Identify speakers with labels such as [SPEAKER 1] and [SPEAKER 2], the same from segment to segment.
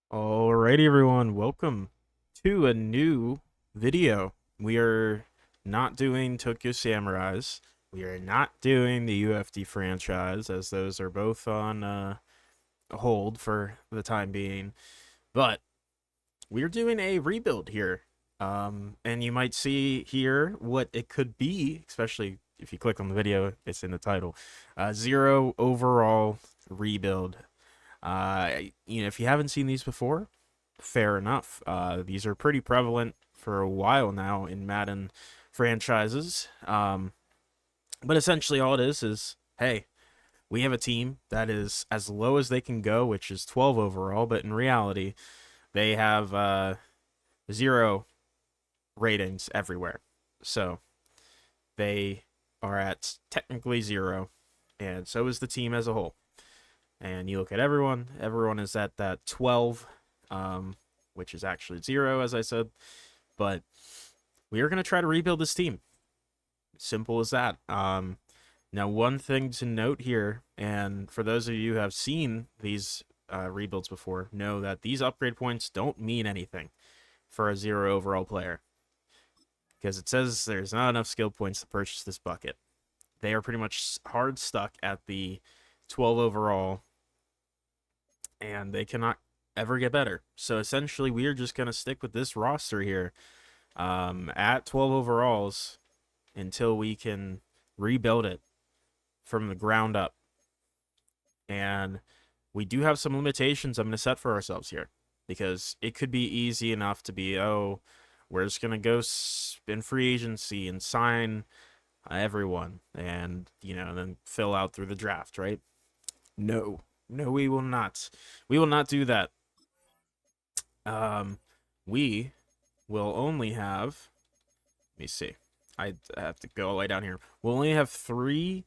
[SPEAKER 1] Alrighty, everyone, welcome to a new video. We are not doing Tokyo Samurais. We are not doing the UFD franchise, as those are both on hold for the time being. But we're doing a rebuild here. And you might see here what it could be, especially if you click on the video, it's in the title. Zero overall rebuild. If you haven't seen these before, fair enough. These are pretty prevalent for a while now in Madden franchises. But essentially, all it is hey, we have a team that is as low as they can go, which is 12 overall, but in reality, they have zero ratings everywhere. So they are at technically zero, and so is the team as a whole. And you look at everyone is at that 12, which is actually zero, as I said. But we are going to try to rebuild this team. Simple as that. Now, one thing to note here, and for those of you who have seen these rebuilds before, know that these upgrade points don't mean anything for a zero overall player, because it says there's not enough skill points to purchase this bucket. They are pretty much hard stuck at the 12 overall, and they cannot ever get better. So essentially, we are just going to stick with this roster here at 12 overalls until we can rebuild it from the ground up. And we do have some limitations I'm going to set for ourselves here, because it could be easy enough to be, oh, we're just going to go in free agency and sign everyone and, then fill out through the draft, right? No, no, we will not. We will not do that. We will only have, let me see. I have to go all the way down here. We'll only have three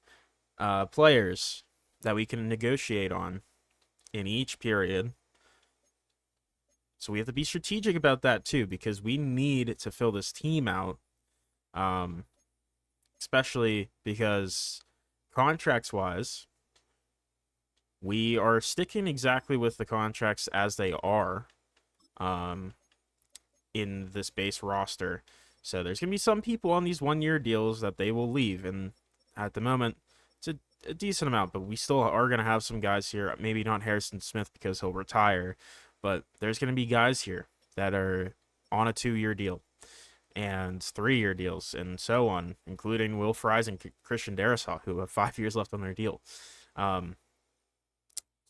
[SPEAKER 1] players that we can negotiate on in each period. So we have to be strategic about that too, because we need to fill this team out. Especially because contracts wise, we are sticking exactly with the contracts as they are in this base roster. So there's gonna be some people on these 1 year deals that they will leave, and at the moment, it's a decent amount. But we still are gonna have some guys here. Maybe not Harrison Smith because he'll retire, but there's gonna be guys here that are on a 2 year deal and 3 year deals and so on, including Will Fries and Christian Darrisaw, who have 5 years left on their deal.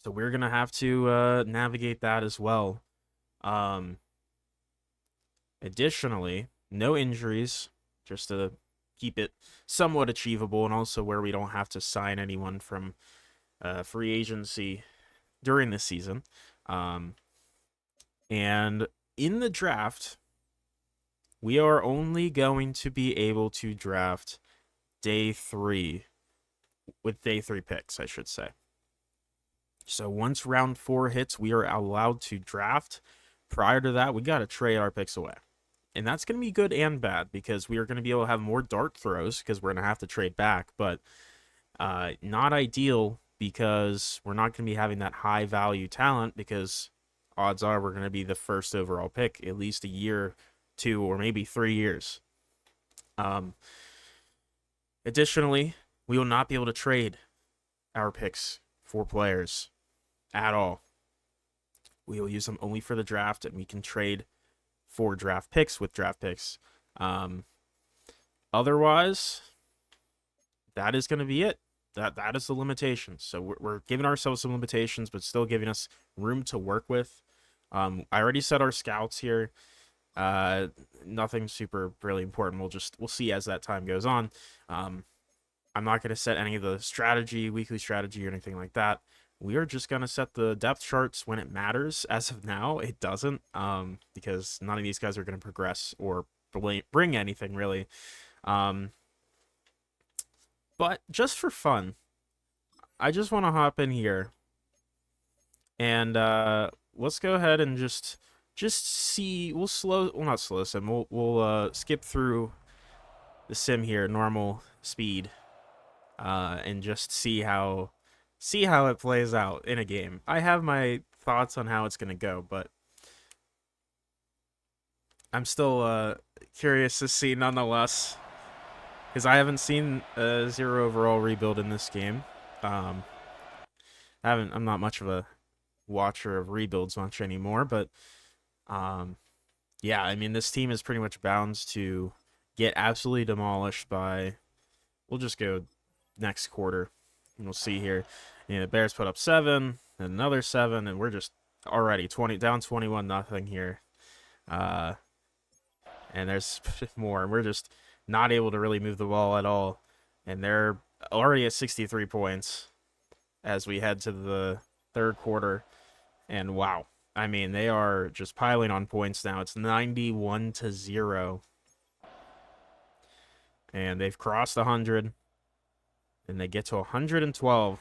[SPEAKER 1] So we're gonna have to navigate that as well. Um, Additionally, no injuries, just to keep it somewhat achievable, and also where we don't have to sign anyone from free agency during this season. And in the draft, we are only going to be able to draft day 3 with day 3 picks, I should say. So once round 4 hits, we are allowed to draft. Prior to that, we got to trade our picks away. And that's going to be good and bad, because we are going to be able to have more dart throws because we're going to have to trade back, but not ideal because we're not going to be having that high value talent, because odds are we're going to be the first overall pick at least a year, 2, or maybe 3 years. Additionally, we will not be able to trade our picks for players at all. We will use them only for the draft, and we can trade for draft picks with draft picks. Otherwise, that is going to be it. That is the limitations. So we're giving ourselves some limitations, but still giving us room to work with. I already set our scouts here. Nothing super really important. We'll see as that time goes on. I'm not going to set any of the weekly strategy, or anything like that. We are just going to set the depth charts when it matters. As of now, it doesn't, because none of these guys are going to progress or bring anything, really. But just for fun, I just want to hop in here and let's go ahead and just see. We'll not slow sim. We'll skip through the sim here, normal speed, and just see how it plays out in a game. I have my thoughts on how it's gonna go, but I'm still curious to see nonetheless, because I haven't seen a zero overall rebuild in this game. Um, I'm not much of a watcher of rebuilds much anymore, but um, yeah, I mean this team is pretty much bound to get absolutely demolished by. We'll just go next quarter, and we'll see here. The Bears put up 7, and another 7, and we're just already 20 down 21-0 here. Uh, and there's more, and we're just not able to really move the ball at all. And they're already at 63 points as we head to the third quarter. And wow, I mean, they are just piling on points now. It's 91-0, and they've crossed 100, and they get to 112.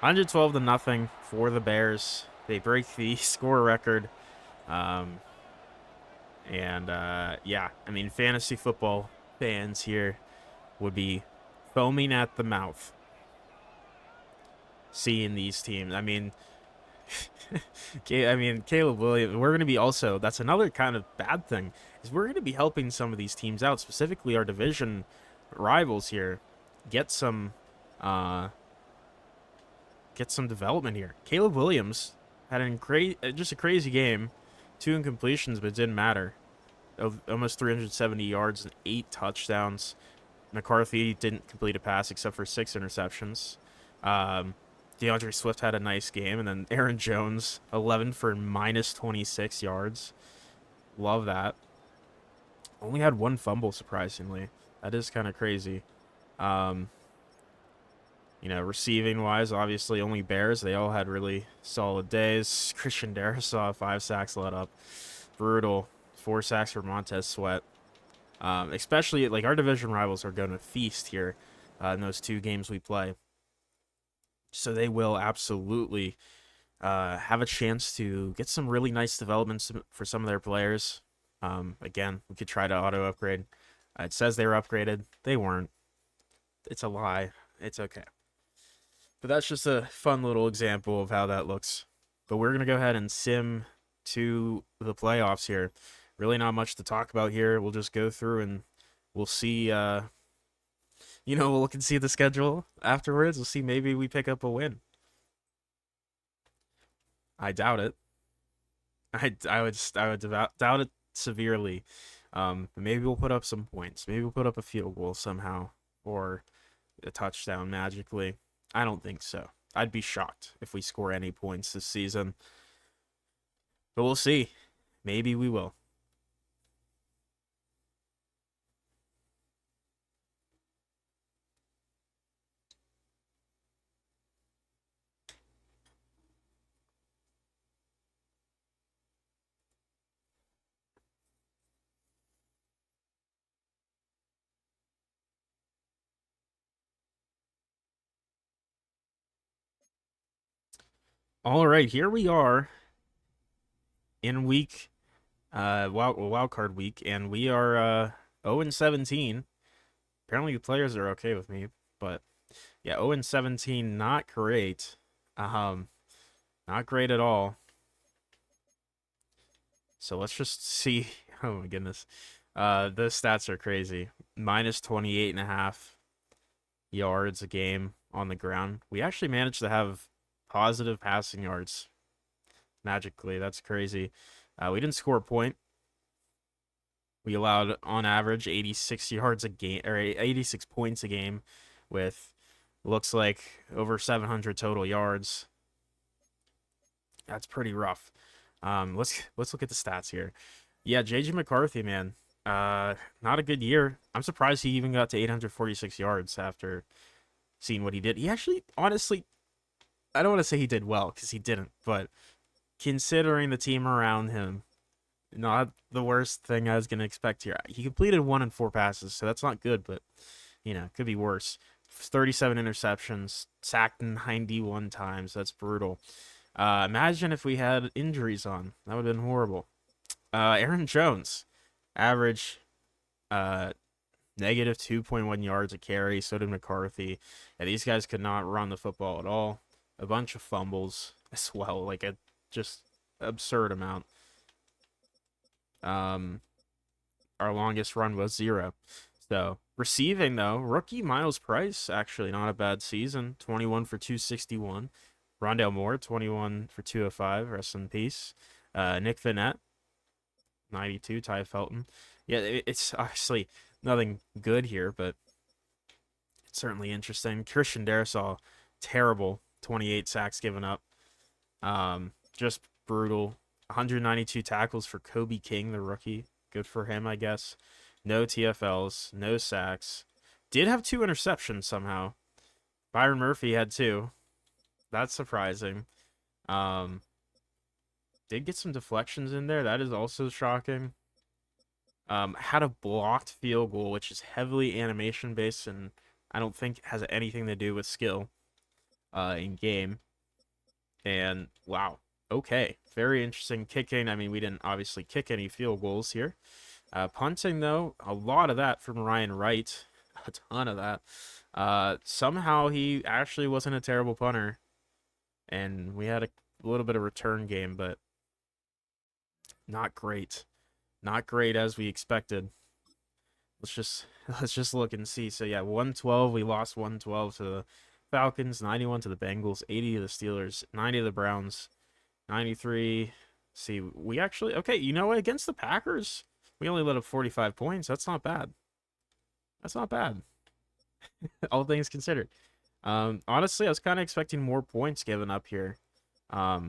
[SPEAKER 1] 112-0 for the Bears. They break the score record. Um, and yeah, I mean, fantasy football fans here would be foaming at the mouth seeing these teams. I mean, Caleb Williams. We're going to be also. That's another kind of bad thing is we're going to be helping some of these teams out, specifically our division rivals here, get some, uh, get some development here. Caleb Williams had just a crazy game, 2 incompletions, but it didn't matter. Almost 370 yards and 8 touchdowns. McCarthy didn't complete a pass except for 6 interceptions. DeAndre Swift had a nice game, and then Aaron Jones, 11 for minus 26 yards. Love that. Only had 1 fumble, surprisingly. That is kind of crazy. Um, receiving wise, obviously only Bears. They all had really solid days. Christian Darrisaw, 5 sacks let up. Brutal. 4 sacks for Montez Sweat. Especially, like, our division rivals are going to feast here in those 2 games we play. So they will absolutely have a chance to get some really nice developments for some of their players. Again, we could try to auto upgrade. It says they were upgraded. They weren't. It's a lie. It's okay. But that's just a fun little example of how that looks. But we're going to go ahead and sim to the playoffs here. Really not much to talk about here. We'll just go through and we'll see. We'll look and see the schedule afterwards. We'll see maybe we pick up a win. I doubt it. I would doubt it severely. Maybe we'll put up some points. Maybe we'll put up a field goal somehow or a touchdown magically. I don't think so. I'd be shocked if we score any points this season. But we'll see. Maybe we will. All right, here we are in wild card week, and we are 0-17. Apparently, the players are okay with me, but yeah, 0-17, not great. Um, not great at all. So let's just see. Oh my goodness. The stats are crazy. Minus 28.5 yards a game on the ground. We actually managed to have positive passing yards magically. That's crazy. We didn't score a point. We allowed on average 86 yards a game or 86 points a game with looks like over 700 total yards. That's pretty rough. Let's look at the stats here. Yeah, JJ McCarthy, man. Not a good year. I'm surprised he even got to 846 yards after seeing what he did. He actually, honestly, I don't want to say he did well because he didn't, but considering the team around him, not the worst thing I was gonna expect here. He completed 1 in 4 passes, so that's not good, but it could be worse. 37 interceptions, sacked 91 times. That's brutal. Imagine if we had injuries on. That would have been horrible. Aaron Jones, average negative 2.1 yards a carry. So did McCarthy. And these guys could not run the football at all. A bunch of fumbles as well, like a just absurd amount. our longest run was 0. So receiving though, rookie Miles Price, actually not a bad season. 21 for 261. Rondale Moore, 21 for 205. Rest in peace. Nick Vannett, 92. Ty Felton. Yeah, it's actually nothing good here, but it's certainly interesting. Christian Darrisaw, terrible. 28 sacks given up. Just brutal. 192 tackles for Kobe King, the rookie. Good for him, I guess. No TFLs, no sacks. Did have 2 interceptions somehow. Byron Murphy had 2. That's surprising. Did get some deflections in there. That is also shocking. Had a blocked field goal, which is heavily animation based and I don't think has anything to do with skill in game. And wow, okay, very interesting kicking. I mean, we didn't obviously kick any field goals here. Punting though, a lot of that from Ryan Wright, a ton of that. Somehow he actually wasn't a terrible punter, and we had a little bit of return game, but not great. Not great as we expected. Let's just look and see. So yeah, 112. We lost 112 to the Falcons, 91 to the Bengals, 80 to the Steelers, 90 to the Browns, 93. See, we actually okay. You know what? Against the Packers, we only let up 45 points. That's not bad. That's not bad. All things considered. Honestly, I was kind of expecting more points given up here. I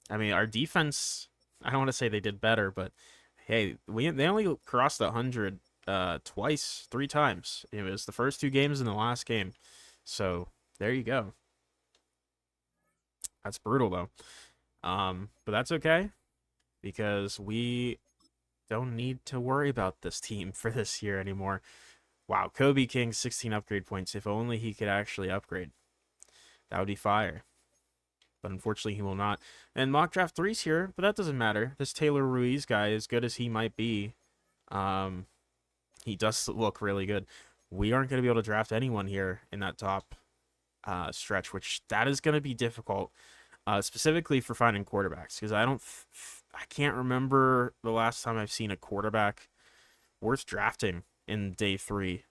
[SPEAKER 1] mean, our defense. I don't want to say they did better, but hey, they only crossed 100 twice, 3 times. It was the first 2 games and the last game. So there you go. That's brutal though. But that's okay because we don't need to worry about this team for this year anymore. Wow, Kobe King 16 upgrade points. If only he could actually upgrade. That would be fire. But unfortunately he will not. And mock draft 3's here, but that doesn't matter. This Taylor Ruiz guy, as good as he might be, he does look really good. We aren't going to be able to draft anyone here in that top stretch, which that is going to be difficult, specifically for finding quarterbacks, because I can't remember the last time I've seen a quarterback worth drafting in day 3.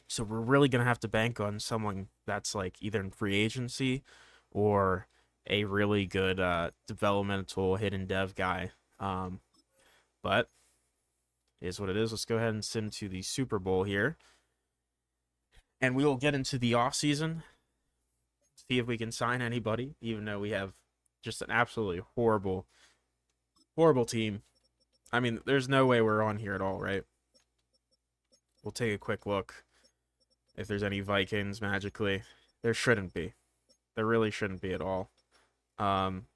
[SPEAKER 1] So we're really going to have to bank on someone that's like either in free agency or a really good developmental hidden dev guy. But it is what it is. Let's go ahead and sim to the Super Bowl here. And we will get into the off season, see if we can sign anybody, even though we have just an absolutely horrible, horrible team. I mean, there's no way we're on here at all, right? We'll take a quick look if there's any Vikings magically. There shouldn't be. There really shouldn't be at all.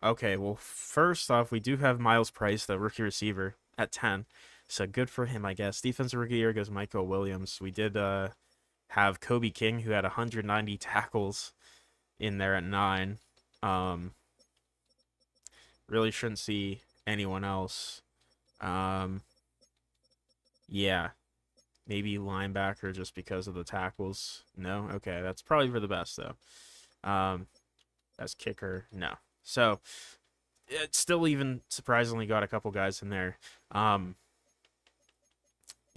[SPEAKER 1] Okay, well, first off, we do have Miles Price, the rookie receiver, at 10. So good for him, I guess. Defensive rookie year goes Michael Williams. We did have Kobe King, who had 190 tackles in there at 9. Really shouldn't see anyone else. Yeah. Maybe linebacker just because of the tackles. No? Okay, that's probably for the best, though. As kicker, no. So, it still even surprisingly got a couple guys in there. But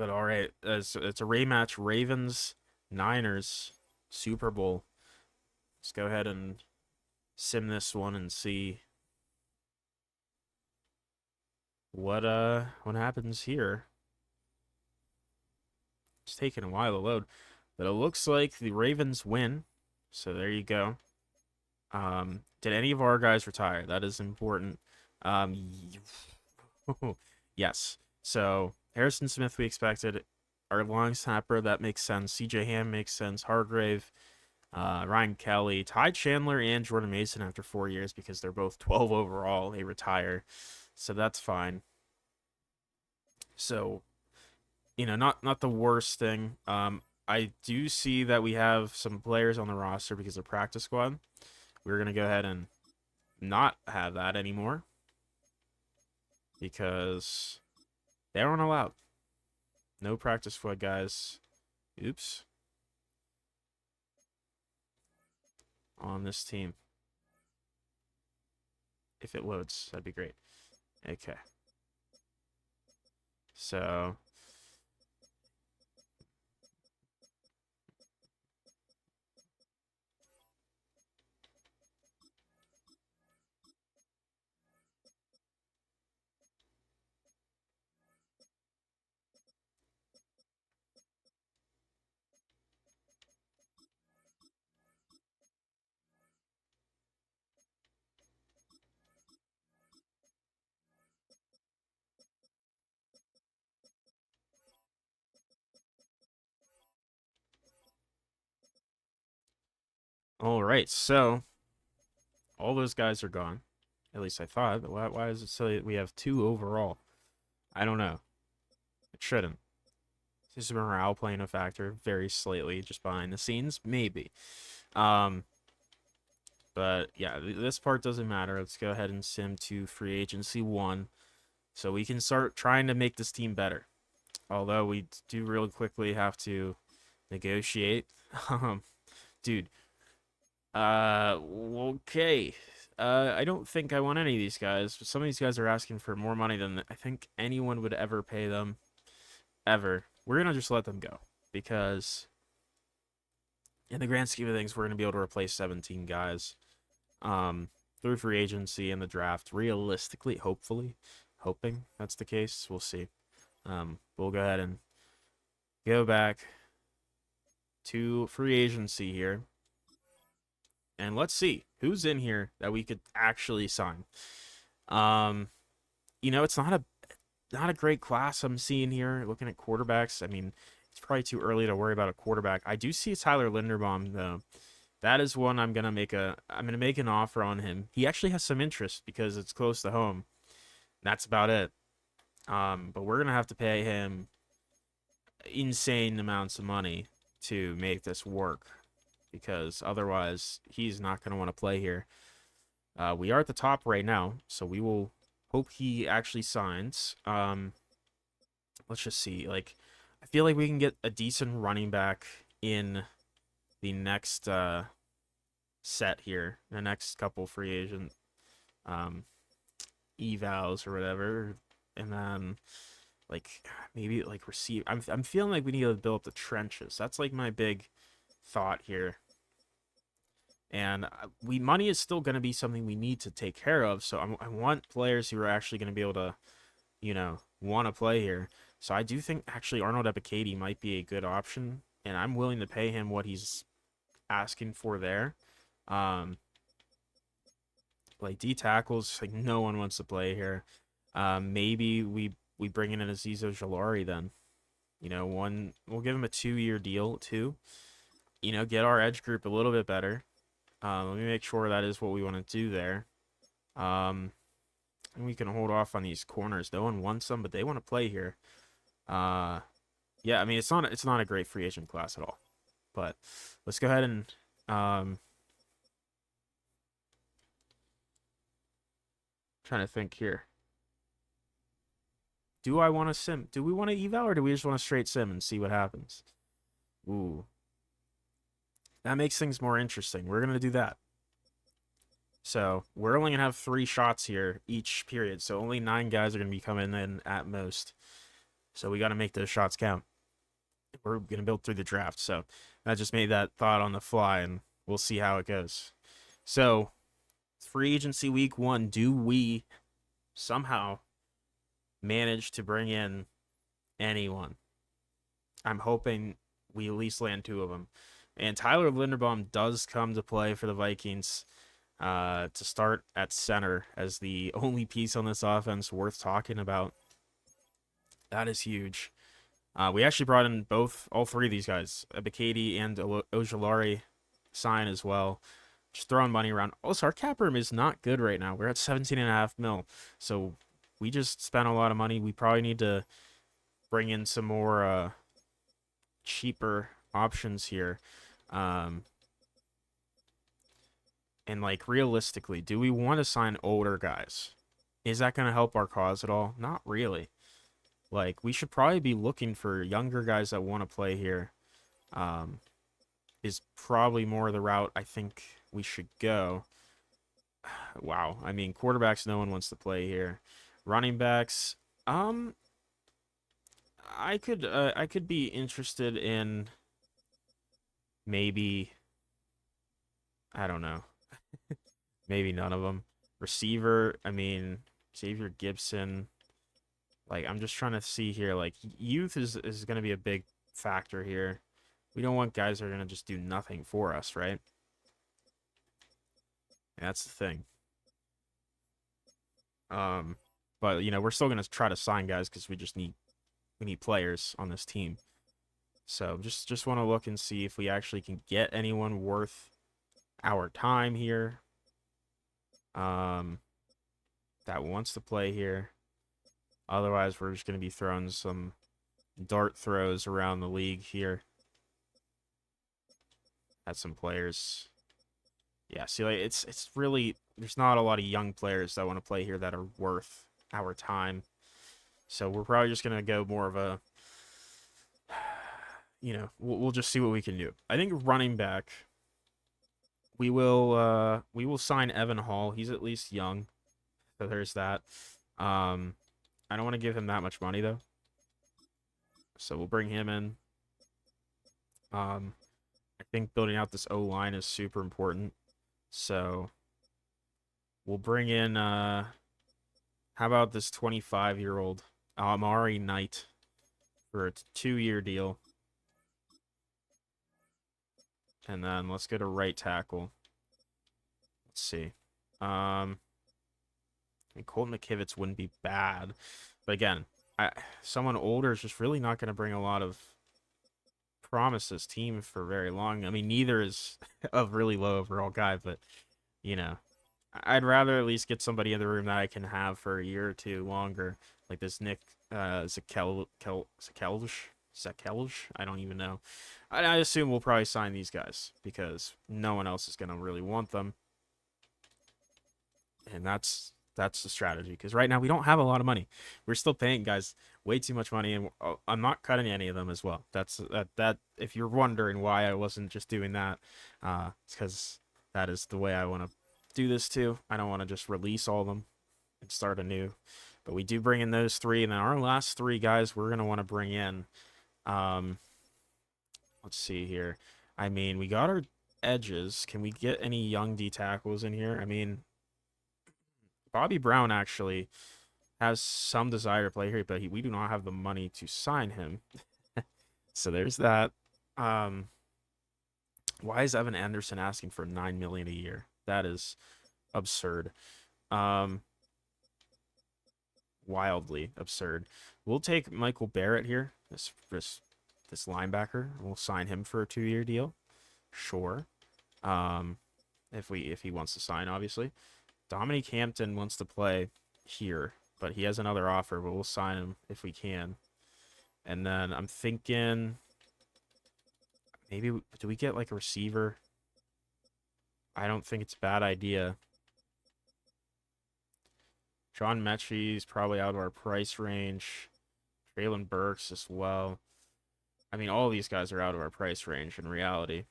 [SPEAKER 1] all right, it's a rematch. Ravens-Niners Super Bowl. Let's go ahead and sim this one and see what happens here. It's taking a while to load, but it looks like the Ravens win. So there you go. Did any of our guys retire? That is important. Yes. So Harrison Smith, we expected. Our long snapper, that makes sense. CJ Ham makes sense. Hargrave, Ryan Kelly, Ty Chandler, and Jordan Mason after 4 years because they're both 12 overall. They retire, so that's fine. So, not the worst thing. I do see that we have some players on the roster because of practice squad. We're gonna go ahead and not have that anymore because they aren't allowed. No practice squad guys. Oops. On this team. If it loads, that'd be great. Okay. So, all right. So, all those guys are gone. At least I thought. But why does it say we have 2 overall? I don't know. It shouldn't. Is morale playing a factor? Very slightly, just behind the scenes, maybe. Um, but yeah, this part doesn't matter. Let's go ahead and sim to free agency 1, so we can start trying to make this team better. Although we do really quickly have to negotiate. Dude. Okay. I don't think I want any of these guys. But some of these guys are asking for more money than I think anyone would ever pay them. Ever. We're gonna just let them go because in the grand scheme of things, we're going to be able to replace 17 guys through free agency and the draft. Realistically, hopefully, hoping that's the case. We'll see. We'll go ahead and go back to free agency here. And let's see who's in here that we could actually sign. Um, it's not a great class I'm seeing here. Looking at quarterbacks, I mean, it's probably too early to worry about a quarterback. I do see Tyler Linderbaum though. That is one I'm gonna make an offer on him. He actually has some interest because it's close to home. That's about it. But we're gonna have to pay him insane amounts of money to make this work because otherwise he's not gonna want to play here. We are at the top right now, so we will hope he actually signs. Let's just see. Like, I feel like we can get a decent running back in the next set here, the next couple free agent um, evals or whatever, and then like maybe like receive. I'm feeling like we need to build up the trenches. That's like my big thought here. And money is still going to be something we need to take care of. So I want players who are actually going to be able to, want to play here. So I do think actually Arnold Ebiketie might be a good option, and I'm willing to pay him what he's asking for there. Um, like D tackles, like no one wants to play here. Maybe we bring in an Azizo Jalari then. We'll give him a 2-year deal too. Get our edge group a little bit better. Let me make sure that is what we want to do there. And we can hold off on these corners. No one wants them, but they want to play here. Yeah, I mean it's not a great free agent class at all. But let's go ahead and trying to think here. Do I want to sim? Do we want to eval or do we just want to straight sim and see what happens? Ooh. That makes things more interesting. We're going to do that. So we're only going to have 3 shots here each period. So only 9 guys are going to be coming in at most. So we got to make those shots count. We're going to build through the draft. So I just made that thought on the fly, and we'll see how it goes. So free agency week 1, do we somehow manage to bring in anyone? I'm hoping we at least land 2 of them. And Tyler Linderbaum does come to play for the Vikings to start at center as the only piece on this offense worth talking about. That is huge. We actually brought in all 3 of these guys, Ebiketie and Ojulari sign as well. Just throwing money around. Also, our cap room is not good right now. We're at 17.5 mil. So we just spent a lot of money. We probably need to bring in some more cheaper options here. And like realistically, do we want to sign older guys? Is that going to help our cause at all? Not really. Like, we should probably be looking for younger guys that want to play here. Is probably more the route I think we should go. Wow. I mean, quarterbacks, no one wants to play here. Running backs, I could be interested in maybe, I don't know, maybe none of them. Receiver, I mean, Xavier Gibson. Like, I'm just trying to see here. Like, youth is going to be a big factor here. We don't want guys that are going to just do nothing for us, right? And that's the thing. Um, but we're still going to try to sign guys because we need players on this team. So just want to look and see if we actually can get anyone worth our time here. That wants to play here. Otherwise, we're just going to be throwing some dart throws around the league here at some players. Yeah, see, like it's really there's not a lot of young players that want to play here that are worth our time. So we're probably just gonna go more of a, we'll just see what we can do. I think running back, we will sign Evan Hall. He's at least young, so there's that. Um, I don't want to give him that much money though, so we'll bring him in. I think building out this O line is super important. So we'll bring in how about this 25-year-old Amari Knight for a 2-year deal. And then let's go to right tackle. Let's see. Colton McKivitz wouldn't be bad. But again, someone older is just really not going to bring a lot of promise this team for very long. I mean, neither is a really low overall guy, but you know, I'd rather at least get somebody in the room that I can have for a year or two longer, like this Nick Zakelj. I don't even know. I assume we'll probably sign these guys because no one else is gonna really want them, and that's the strategy. Because right now we don't have a lot of money. We're still paying guys way too much money, and I'm not cutting any of them as well. That. If you're wondering why I wasn't just doing that, it's because that is the way I want to do this too. I don't want to just release all of them and start anew. But we do bring in those three, and then our last three guys we're gonna want to bring in. Um, let's see here. I mean, we got our edges. Can we get any young D tackles in here? I mean, Bobby Brown actually has some desire to play here, but we do not have the money to sign him. So there's that. Um, why is Evan Anderson asking for $9 million a year? That is absurd. Wildly absurd. We'll take Michael Barrett here, this linebacker. We'll sign him for a 2-year deal. Sure. If he wants to sign, obviously. Dominique Hampton wants to play here, but he has another offer, but we'll sign him if we can. And then I'm thinking maybe do we get like a receiver? I don't think it's a bad idea. John Mechie's probably out of our price range. Traylon Burks as well. I mean, all these guys are out of our price range in reality.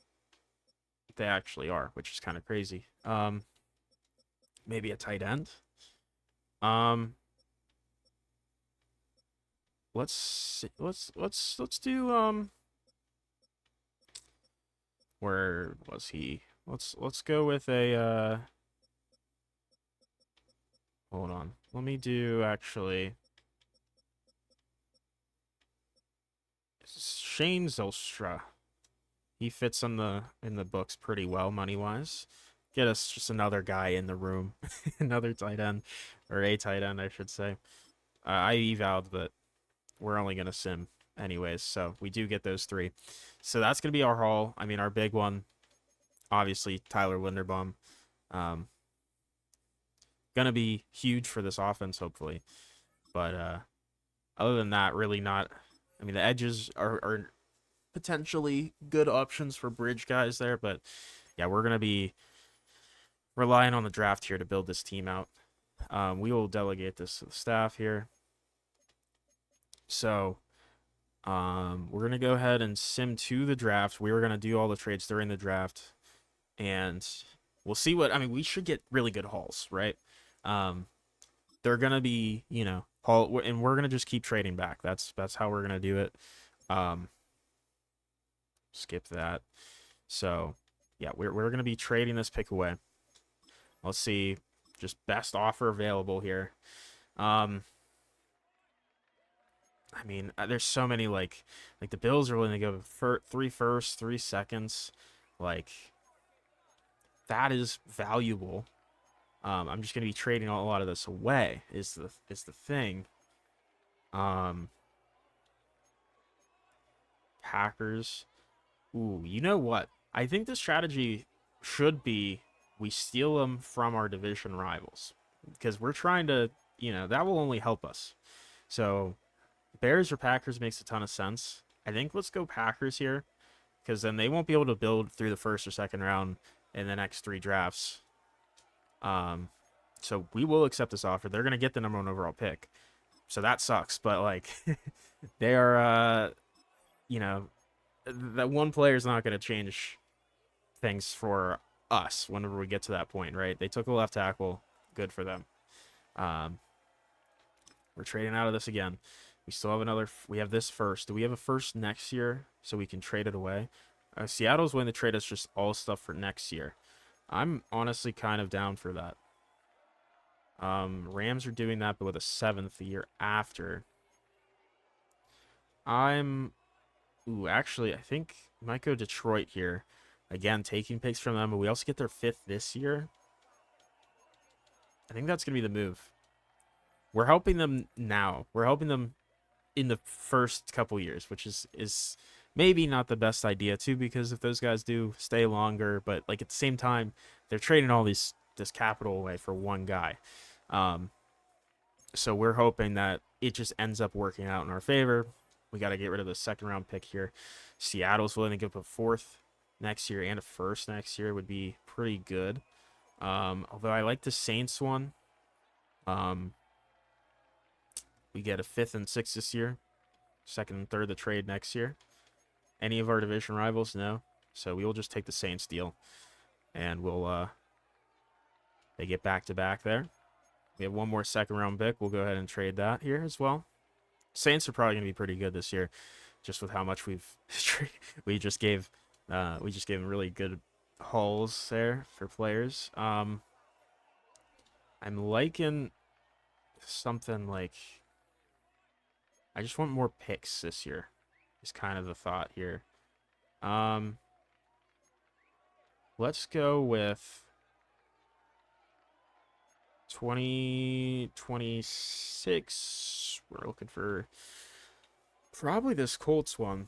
[SPEAKER 1] They actually are, which is kind of crazy. Maybe a tight end. Let's do where was he? Let's go with a hold on. Let me do actually Shane Zylstra. He fits in the books pretty well money wise. Get us just another guy in the room, another tight end, or a tight end, I should say. I eval'd, but we're only gonna sim anyways, so we do get those three. So that's gonna be our haul. I mean, our big one, obviously Tyler Linderbaum. Gonna be huge for this offense, hopefully. But other than that, really not. I mean, the edges are potentially good options for bridge guys there, but yeah, we're gonna be relying on the draft here to build this team out. We will delegate this to the staff here. So we're gonna go ahead and sim to the draft. We were gonna do all the trades during the draft, and we'll see what. I mean, we should get really good hauls, right? They're gonna be, Paul, and we're gonna just keep trading back. That's how we're gonna do it. Um, skip that. So, yeah, we're gonna be trading this pick away. Let's see, just best offer available here. Um, I mean, there's so many like the Bills are willing to go for 3 firsts, 3 seconds, like that is valuable. I'm just gonna be trading a lot of this away. Is the thing. Um, Packers. Ooh, you know what? I think the strategy should be we steal them from our division rivals because we're trying to, that will only help us. So Bears or Packers makes a ton of sense. I think let's go Packers here because then they won't be able to build through the first or second round in the next 3 drafts. So we will accept this offer. They're gonna get the number 1 overall pick, so that sucks. But like, they are, you know, that one player is not gonna change things for us whenever we get to that point, right? They took a left tackle. Good for them. Um, we're trading out of this again. We still have another. We have this first. Do we have a first next year so we can trade it away? Seattle's willing to trade us just all stuff for next year. I'm honestly kind of down for that. Rams are doing that, but with a 7th the year after. Actually, I think we might go Detroit here. Again, taking picks from them, but we also get their 5th this year. I think that's going to be the move. We're helping them now. We're helping them in the first couple years, which is maybe not the best idea too, because if those guys do stay longer, but like at the same time, they're trading all this capital away for one guy. So we're hoping that it just ends up working out in our favor. We got to get rid of the 2nd round pick here. Seattle's willing to give up a 4th next year and a 1st next year would be pretty good. Although I like the Saints one. We get a 5th and 6th this year. 2nd and 3rd the trade next year. Any of our division rivals? No. So we will just take the Saints deal. And we'll they get back to back there. We have one more 2nd round pick. We'll go ahead and trade that here as well. Saints are probably gonna be pretty good this year, just with how much we just gave them really good hauls there for players. I'm liking something like I just want more picks this year. Is kind of the thought here. Let's go with 2026. We're looking for probably this Colts one,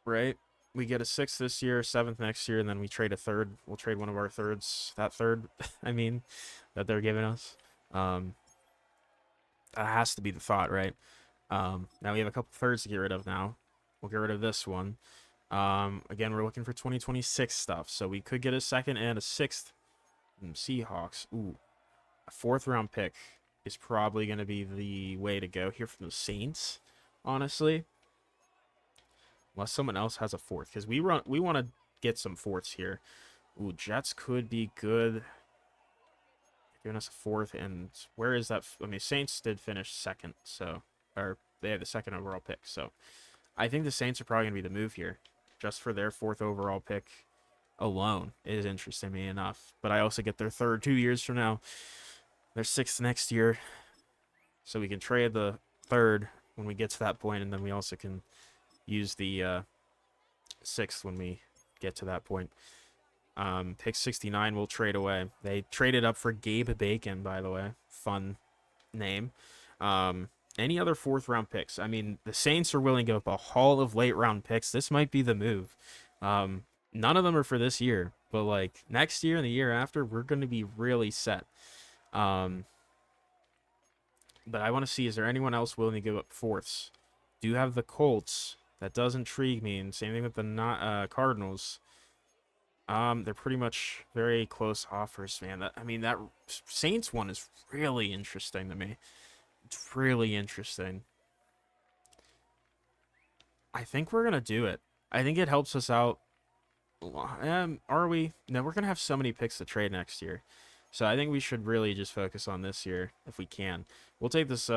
[SPEAKER 1] right? We get a 6th this year, 7th next year, and then we trade a 3rd. We'll trade one of our 3rds. That 3rd, I mean, that they're giving us. That has to be the thought, right? Now we have a couple 3rds to get rid of now. We'll get rid of this one. Again, we're looking for 2026 stuff, so we could get a 2nd and a 6th. Seahawks. Ooh, a 4th round pick is probably going to be the way to go here from the Saints, honestly. Unless someone else has a 4th, because we want to get some 4ths here. Ooh, Jets could be good. Giving us a 4th, and where is that? I mean, Saints did finish 2nd, so or they had the 2nd overall pick. So I think the Saints are probably gonna be the move here, just for their 4th overall pick alone. It is interesting me enough, but I also get their 3rd 2 years from now, their 6th next year, so we can trade the 3rd when we get to that point, and then we also can use the 6th when we get to that point. Pick 69 will trade away. They traded up for Gabe Bacon, by the way. Fun name. Any other 4th round picks? I mean, the Saints are willing to give up a haul of late round picks. This might be the move. None of them are for this year, but like next year and the year after, we're going to be really set. But I want to see, is there anyone else willing to give up 4ths? Do you have the Colts? That does intrigue me, and same thing with the Cardinals. They're pretty much very close offers, man. That Saints one is really interesting to me. It's really interesting. I think we're gonna do it. I think it helps us out. Are we? No, we're gonna have so many picks to trade next year. So I think we should really just focus on this year if we can. We'll take this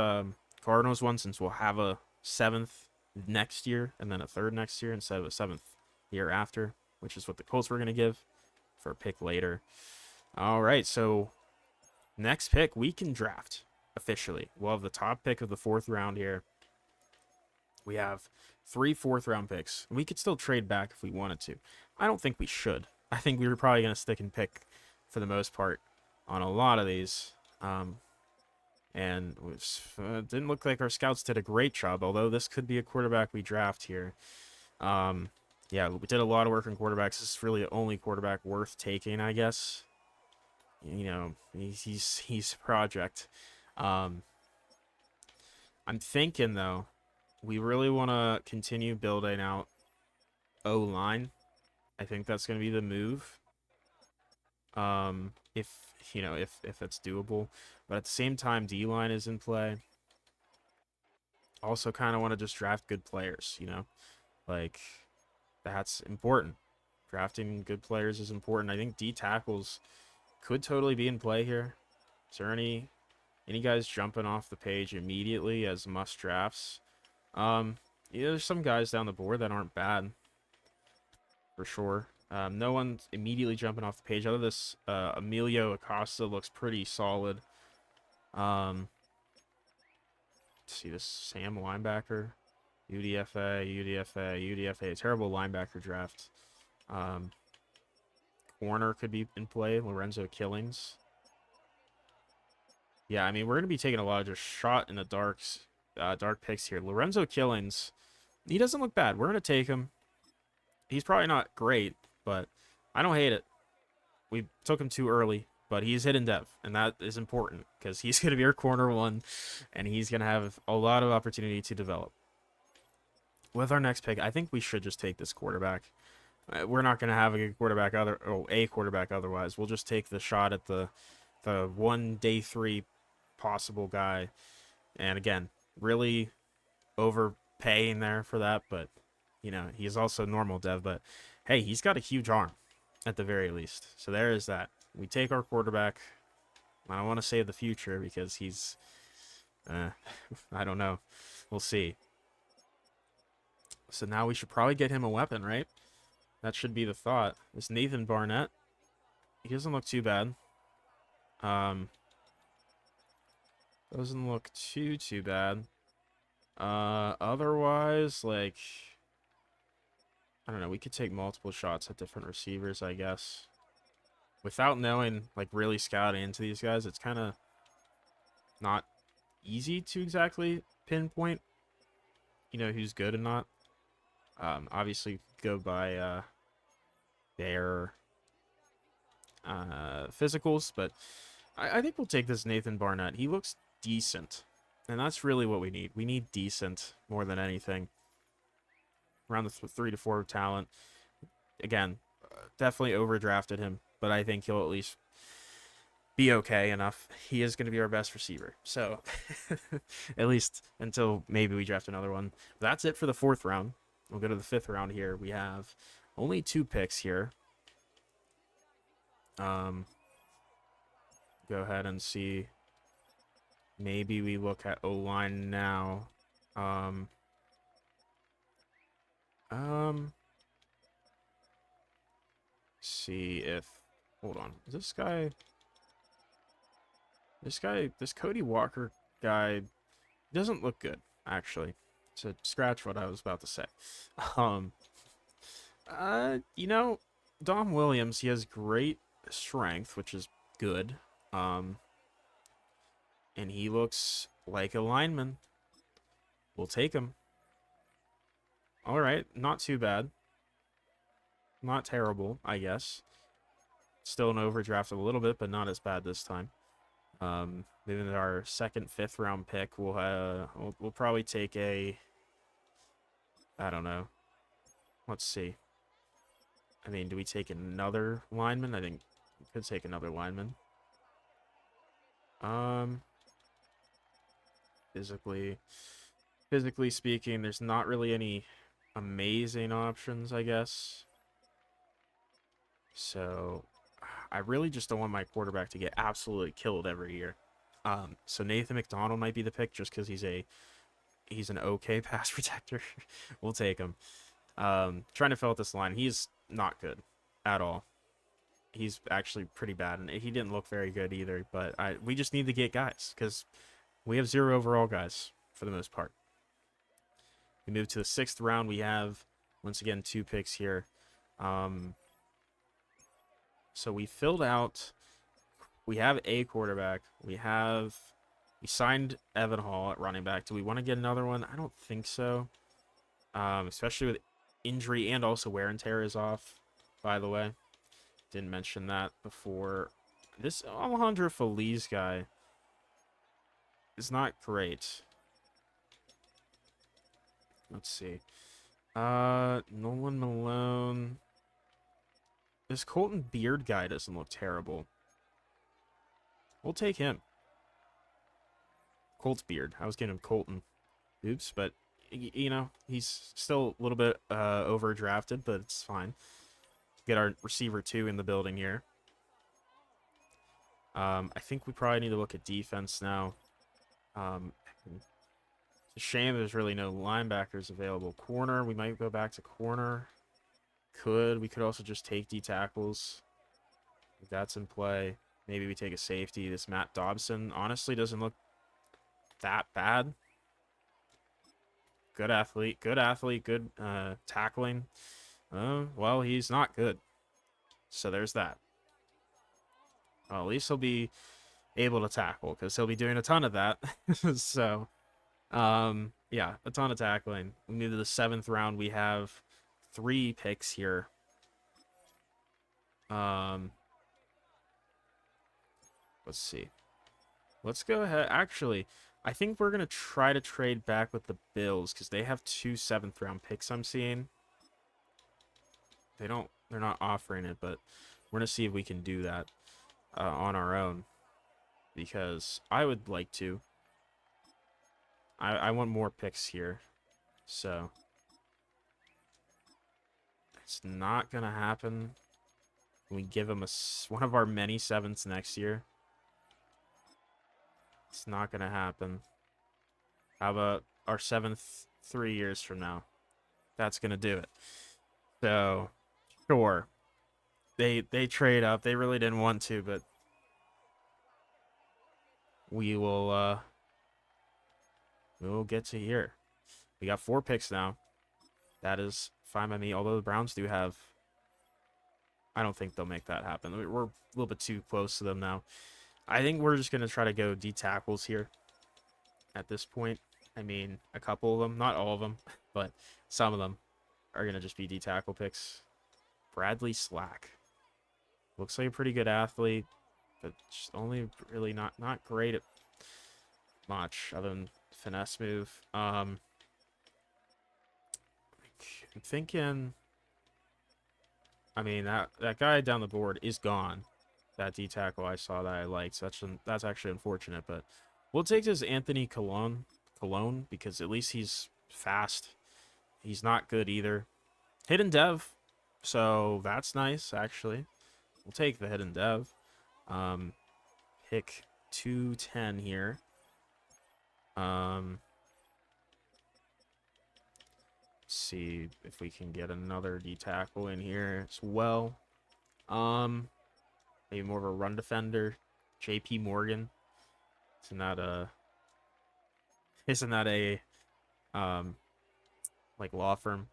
[SPEAKER 1] Cardinals one since we'll have a seventh next year and then a third next year instead of a seventh year after, which is what the Colts were going to give for a pick later. All right, so next pick we can draft officially. We'll have the top pick of the 4th round here. We have 3 4th-round picks. We could still trade back if we wanted to. I don't think we should. I think we were probably going to stick and pick for the most part on a lot of these. And it didn't look like our scouts did a great job, although this could be a quarterback we draft here. Yeah, we did a lot of work on quarterbacks. This is really the only quarterback worth taking, I guess. You know, he's a project. I'm thinking, though, we really want to continue building out O-line. I think that's going to be the move. If if it's doable, but at the same time, D-line is in play. Also, kind of want to just draft good players. Like that's important. Drafting good players is important. I think D tackles could totally be in play here. Is there any guys jumping off the page immediately as must drafts? There's some guys down the board that aren't bad for sure. No one's immediately jumping off the page. Other than this, Emilio Acosta looks pretty solid. Let's see this Sam linebacker, UDFA. Terrible linebacker draft. Corner could be in play. Lorenzo Killings. Yeah, I mean we're gonna be taking a lot of just shot in the dark picks here. Lorenzo Killings, he doesn't look bad. We're gonna take him. He's probably not great, but I don't hate it. We took him too early, but he's hidden depth, and that is important because he's going to be our corner one, and he's going to have a lot of opportunity to develop. With our next pick, I think we should just take this quarterback. We're not going to have a quarterback otherwise. We'll just take the shot at the one day 3 possible guy, and again, really overpaying there for that, but he's also normal dev, but hey, he's got a huge arm at the very least. So there is that. We take our quarterback. I don't want to say the future because he's, I don't know. We'll see. So now we should probably get him a weapon, right? That should be the thought. This Nathan Barnett, he doesn't look too bad. Doesn't look too bad. Otherwise, like, I don't know, we could take multiple shots at different receivers, I guess. Without knowing, like, really scouting into these guys, it's kind of not easy to exactly pinpoint, who's good and not. Obviously, go by their physicals, but I think we'll take this Nathan Barnett. He looks decent, and that's really what we need. We need decent more than anything. Around the 3 to 4 talent. Again, definitely overdrafted him, but I think he'll at least be okay enough. He is going to be our best receiver. So, at least until maybe we draft another one. That's it for the 4th round. We'll go to the 5th round here. We have only 2 picks here. Go ahead and see. Maybe we look at O-line now. See if, hold on, is this Cody Walker guy doesn't look good, actually. To scratch what I was about to say. Dom Williams, he has great strength, which is good. And he looks like a lineman. We'll take him. All right, not too bad. Not terrible, I guess. Still an overdraft a little bit, but not as bad this time. Moving to our 2nd, 5th round pick, we'll probably take a, I don't know. Let's see. I mean, do we take another lineman? I think we could take another lineman. Physically speaking, there's not really any amazing options, I guess. So I really just don't want my quarterback to get absolutely killed every year. So Nathan McDonald might be the pick just because he's an okay pass protector. We'll take him. Trying to fill out this line. He's not good at all. He's actually pretty bad, and he didn't look very good either. But we just need to get guys because we have 0 overall guys for the most part. We move to the 6th round. We have once again 2 picks here. So we filled out. We have a quarterback. We signed Evan Hall at running back. Do we want to get another one? I don't think so. Especially with injury and also wear and tear is off, by the way. Didn't mention that before. This Alejandro Feliz guy is not great. Let's see. Nolan Malone. This Colton Beard guy doesn't look terrible. We'll take him. Colt's Beard. I was getting him Colton. Oops, but you know, he's still a little bit overdrafted, but it's fine. Get our receiver 2 in the building here. I think we probably need to look at defense now. It's a shame there's really no linebackers available. Corner, we might go back to corner. We could also just take D tackles. If that's in play. Maybe we take a safety. This Matt Dobson honestly doesn't look that bad. Good athlete, good tackling. Well, he's not good. So there's that. Well, at least he'll be able to tackle because he'll be doing a ton of that. So, yeah, a ton of tackling. We move to the 7th round. We have 3 picks here. Let's see. Let's go ahead. Actually, I think we're going to try to trade back with the Bills because they have 2 7th round picks I'm seeing. They're not offering it, but we're going to see if we can do that on our own because I would like to. I want more picks here. So it's not going to happen. We give them one of our many 7s next year. It's not going to happen. How about our 7th 3 years from now? That's going to do it. So, sure. They trade up. They really didn't want to, but we'll get to here. We got 4 picks now. That is fine by me, although the Browns do have... I don't think they'll make that happen. We're a little bit too close to them now. I think we're just going to try to go D tackles here at this point. I mean, a couple of them, not all of them, but some of them are going to just be D tackle picks. Bradley Slack. Looks like a pretty good athlete, but just only really not great at much other than finesse move. I'm thinking... I mean, that guy down the board is gone. That D tackle I saw that I liked. So that's actually unfortunate, but we'll take this Anthony Cologne because at least he's fast. He's not good either. Hidden dev, so that's nice actually. We'll take the hidden dev. Pick 210 here. Let's see if we can get another D tackle in here as well. Maybe more of a run defender. JP Morgan. Isn't that a like law firm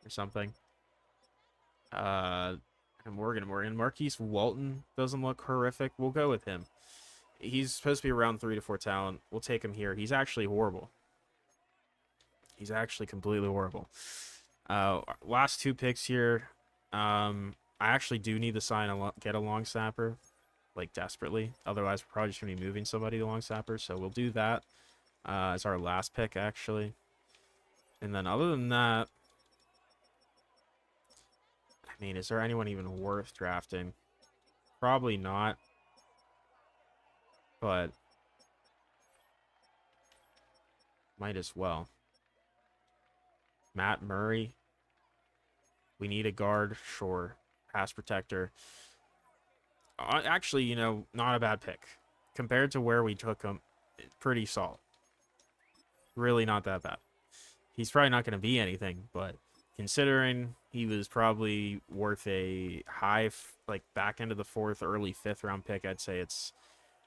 [SPEAKER 1] or something? Morgan. Marquise Walton doesn't look horrific. We'll go with him. He's supposed to be around 3 to 4 talent. We'll take him here. He's actually horrible. He's actually completely horrible. Last 2 picks here. I actually do need to get a long snapper, like desperately. Otherwise, we're probably just gonna be moving somebody to long snapper. So we'll do that as our last pick, actually. And then other than that, I mean, is there anyone even worth drafting? Probably not. But might as well. Matt Murray. We need a guard, sure. Pass protector. Actually, not a bad pick compared to where we took him. Pretty solid. Really not that bad. He's probably not going to be anything, but considering he was probably worth a high, like back end of the fourth, early fifth round pick, I'd say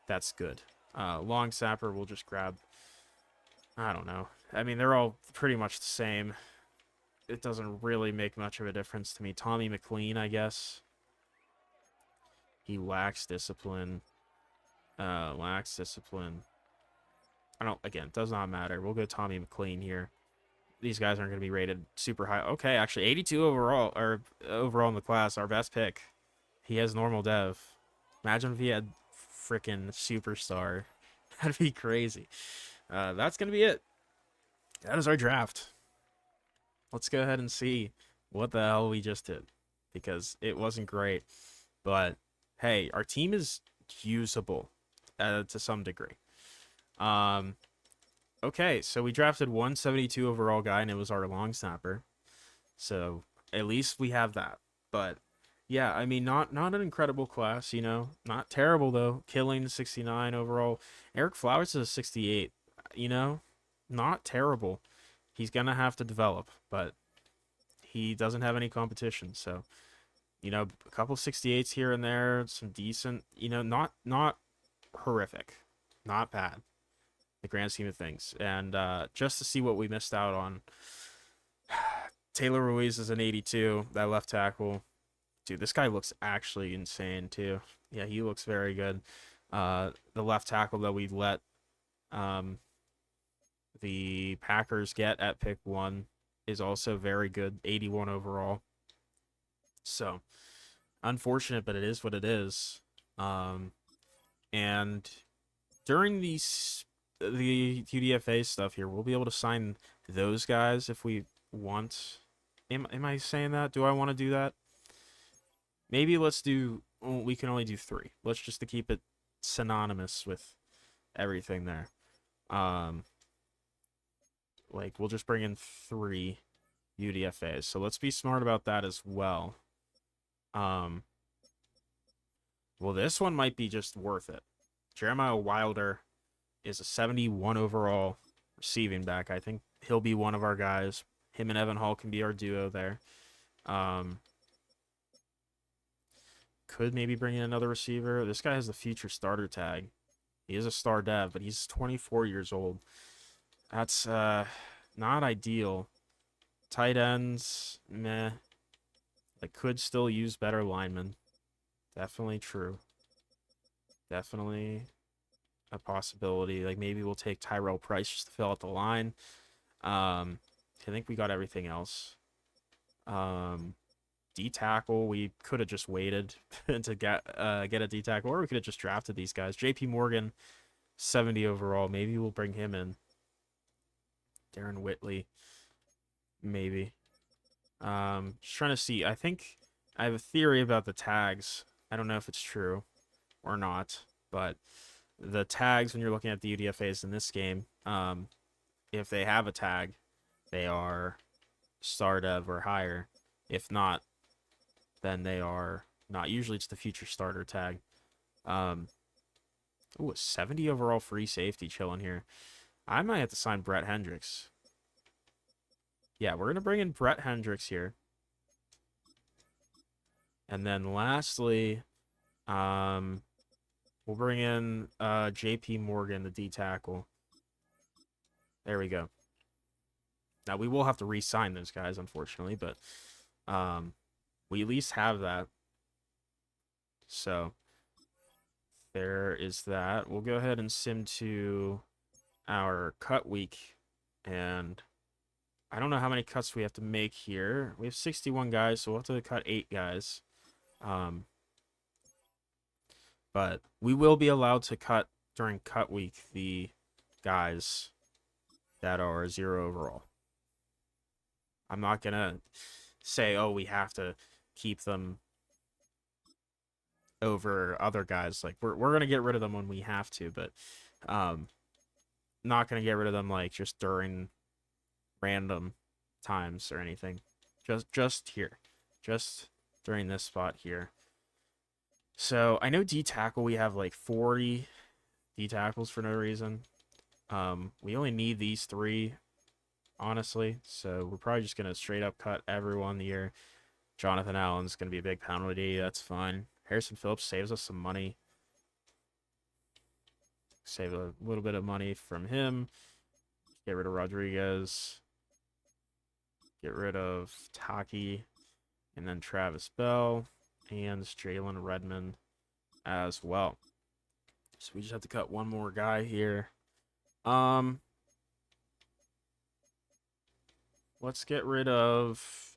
[SPEAKER 1] that's good. Long sapper, we'll just grab. I don't know. I mean, they're all pretty much the same. It doesn't really make much of a difference to me. Tommy McLean, I guess. He lacks discipline. Lacks discipline. I don't. Again, it does not matter. We'll go Tommy McLean here. These guys aren't going to be rated super high. Okay, actually, 82 overall, or overall in the class, our best pick. He has normal dev. Imagine if he had freaking superstar. That'd be crazy. That's going to be it. That is our draft. Let's go ahead and see what the hell we just did, because it wasn't great. But hey, our team is usable to some degree. Okay, so we drafted 172 overall guy, and it was our long snapper. So at least we have that. But yeah, I mean, not an incredible class, Not terrible though. Killing 69 overall. Eric Flowers is a 68. Not terrible. He's gonna have to develop, but he doesn't have any competition. So a couple 68s here and there, some decent. Not horrific, not bad. The grand scheme of things, and just to see what we missed out on. Taylor Ruiz is an 82, that left tackle. Dude, this guy looks actually insane too. Yeah, he looks very good. The left tackle that we let the Packers get at pick 1 is also very good, 81 overall. So, unfortunate, but it is what it is. And during the UDFA stuff here, we'll be able to sign those guys if we want. Am I saying that? Do I want to do that? Maybe let's do. Well, we can only do 3. Let's just to keep it synonymous with everything there. Like we'll just bring in 3 UDFAs. So let's be smart about that as well. Well, this one might be just worth it. Jeremiah Wilder is a 71 overall receiving back. I think he'll be one of our guys. Him and Evan Hall can be our duo there. Could maybe bring in another receiver. This guy has the future starter tag. He is a star dev, but he's 24 years old. That's not ideal. Tight ends, meh. I could still use better linemen. Definitely true. Definitely a possibility. Like maybe we'll take Tyrell Price just to fill out the line. I think we got everything else. D tackle, we could have just waited to get a D tackle, or we could have just drafted these guys. JP Morgan, 70 overall. Maybe we'll bring him in. Darren Whitley, maybe. Just trying to see. I think I have a theory about the tags. I don't know if it's true or not, but the tags when you're looking at the UDFAs in this game, if they have a tag, they are star dev or higher. If not, then they are not. Usually it's the future starter tag. Ooh, a 70 overall free safety chilling here. I might have to sign Brett Hendricks. Yeah, we're going to bring in Brett Hendricks here. And then lastly, we'll bring in JP Morgan, the D tackle. There we go. Now, we will have to re-sign those guys, unfortunately, but we at least have that. So, there is that. We'll go ahead and sim to our cut week, and I don't know how many cuts we have to make here. We have 61 guys, so we'll have to cut 8 guys. But we will be allowed to cut during cut week the guys that are 0 overall. I'm not going to say, oh, we have to keep them over other guys. Like, we're going to get rid of them when we have to, but not going to get rid of them, like, just during random times or anything. Just here. Just during this spot here. So I know D tackle we have like 40 D tackles for no reason. We only need these three, honestly. So we're probably just gonna straight up cut everyone here. Jonathan Allen's gonna be a big penalty. That's fine. Harrison Phillips saves us some money. Save a little bit of money from him. Get rid of Rodriguez. Get rid of Taki. And then Travis Bell. And Jalen Redmond as well. So we just have to cut one more guy here. Let's get rid of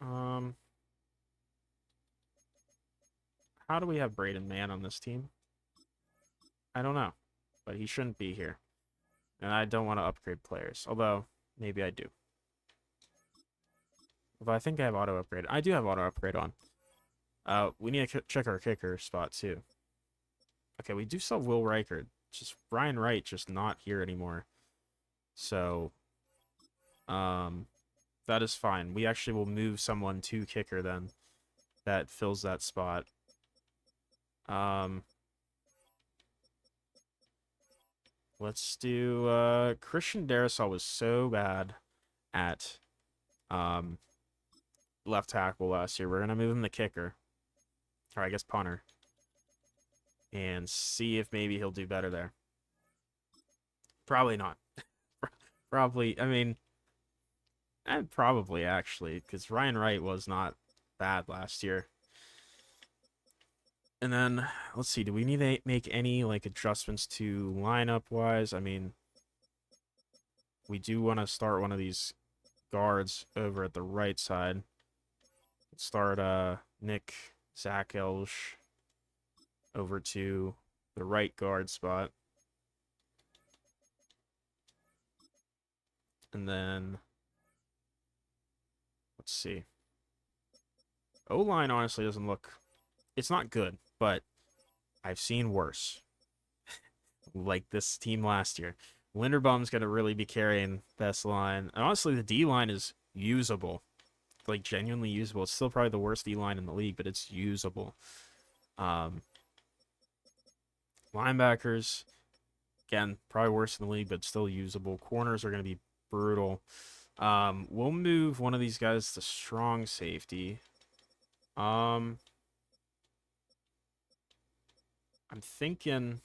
[SPEAKER 1] how do we have Braden Mann on this team? I don't know, but he shouldn't be here. And I don't want to upgrade players, although maybe I do. Although I think I have auto upgrade. I do have auto upgrade on. We need to check our kicker spot too. Okay, we do still have Will Reichert. Just Ryan Wright, just not here anymore. So, that is fine. We actually will move someone to kicker then. That fills that spot. Let's do Christian Darrisaw was so bad at left tackle last year. We're gonna move him to kicker. Or I guess punter. And see if maybe he'll do better there. Probably not. Probably, I mean, and probably actually, because Ryan Wright was not bad last year. And then, let's see, do we need to make any, like, adjustments to lineup wise? I mean, we do want to start one of these guards over at the right side. Let's start Nick Zakelj over to the right guard spot. And then, let's see. O-line honestly doesn't look... It's not good, but I've seen worse. Like this team last year. Linderbaum's going to really be carrying this line. And honestly, the D-line is usable. Like, genuinely usable. It's still probably the worst D-line in the league, but it's usable. Linebackers, again, probably worse in the league, but still usable. Corners are going to be brutal. We'll move one of these guys to strong safety. I'm thinking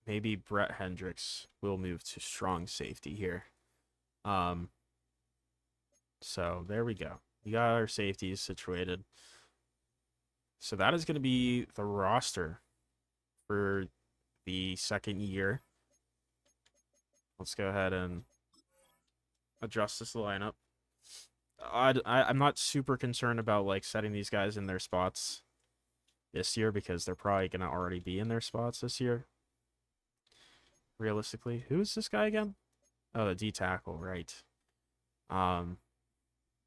[SPEAKER 1] maybe Brett Hendricks will move to strong safety here. So there we go. We got our safeties situated. So that is going to be the roster for the second year. Let's go ahead and adjust this lineup. I'm not super concerned about like setting these guys in their spots this year because they're probably going to already be in their spots this year. Realistically. Who is this guy again? Oh, the D tackle, right.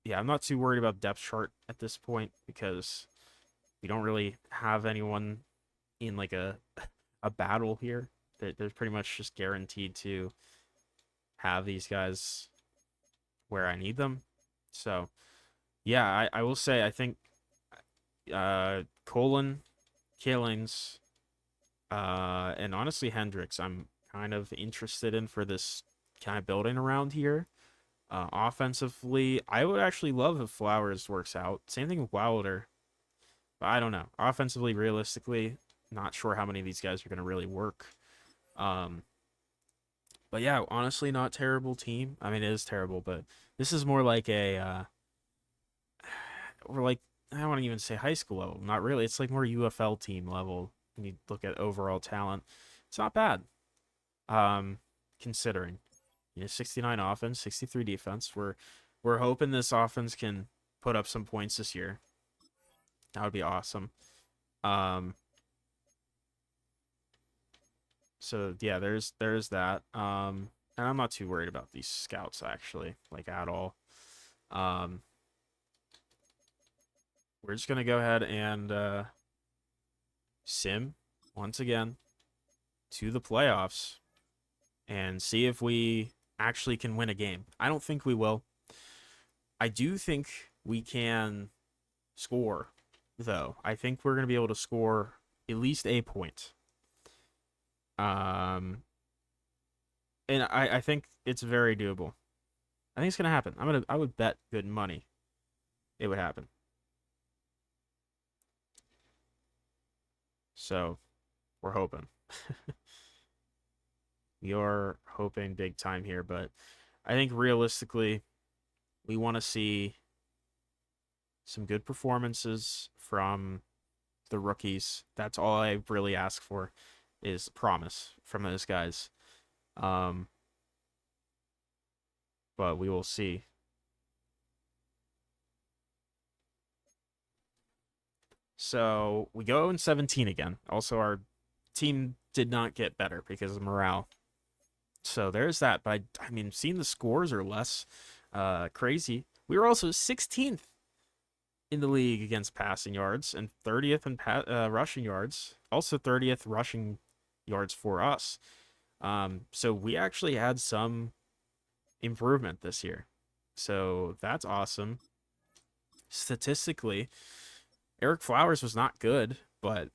[SPEAKER 1] Yeah, I'm not too worried about depth chart at this point because we don't really have anyone in like a battle here. They're pretty much just guaranteed to have these guys where I need them. So, yeah, I will say I think Colin, Killings, and honestly Hendricks, I'm kind of interested in for this kind of building around here. Offensively, I would actually love if Flowers works out. Same thing with Wilder. But I don't know. Offensively, realistically, not sure how many of these guys are going to really work. But yeah, honestly, not terrible team. I mean, it is terrible, but this is more like a, or like, I don't want to even say high school level. Not really. It's like more UFL team level when you look at overall talent. It's not bad. Considering, 69 offense, 63 defense. We're hoping this offense can put up some points this year. That would be awesome. So yeah, there's that. And I'm not too worried about these scouts actually, like at all. We're just gonna go ahead and sim once again to the playoffs and see if we actually can win a game. I don't think we will. I do think we can score, though. I think we're going to be able to score at least a point. Um, and I think it's very doable. I think it's going to happen. I would bet good money it would happen. So we're hoping. We are hoping big time here, but I think realistically, we want to see some good performances from the rookies. That's all I really ask for is promise from those guys. Um, but we will see. So we go in 17 again. Also, our team did not get better because of morale. So there's that. But I mean, seeing the scores are less crazy. We were also 16th in the league against passing yards and 30th in rushing yards. Also 30th rushing yards for us. So we actually had some improvement this year. So that's awesome. Statistically, Eric Flowers was not good, but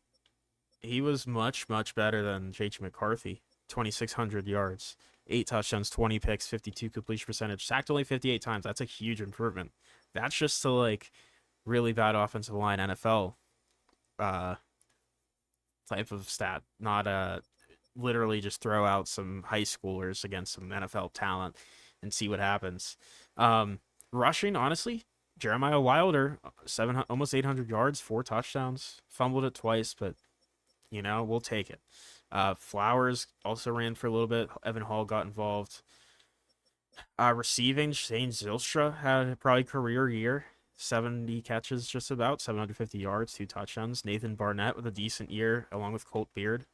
[SPEAKER 1] he was much, much better than J.J. McCarthy. 2,600 yards, 8 touchdowns, 20 picks, 52 completion percentage, sacked only 58 times. That's a huge improvement. That's just to like really bad offensive line NFL uh, type of stat, not literally just throw out some high schoolers against some NFL talent and see what happens. Rushing, honestly, Jeremiah Wilder, almost 800 yards, 4 touchdowns, fumbled it twice, but we'll take it. Flowers also ran for a little bit. Evan Hall got involved. Receiving, Shane Zylstra had probably career year. 70 catches, just about 750 yards, 2 touchdowns. Nathan Barnett with a decent year, along with Colt Beard.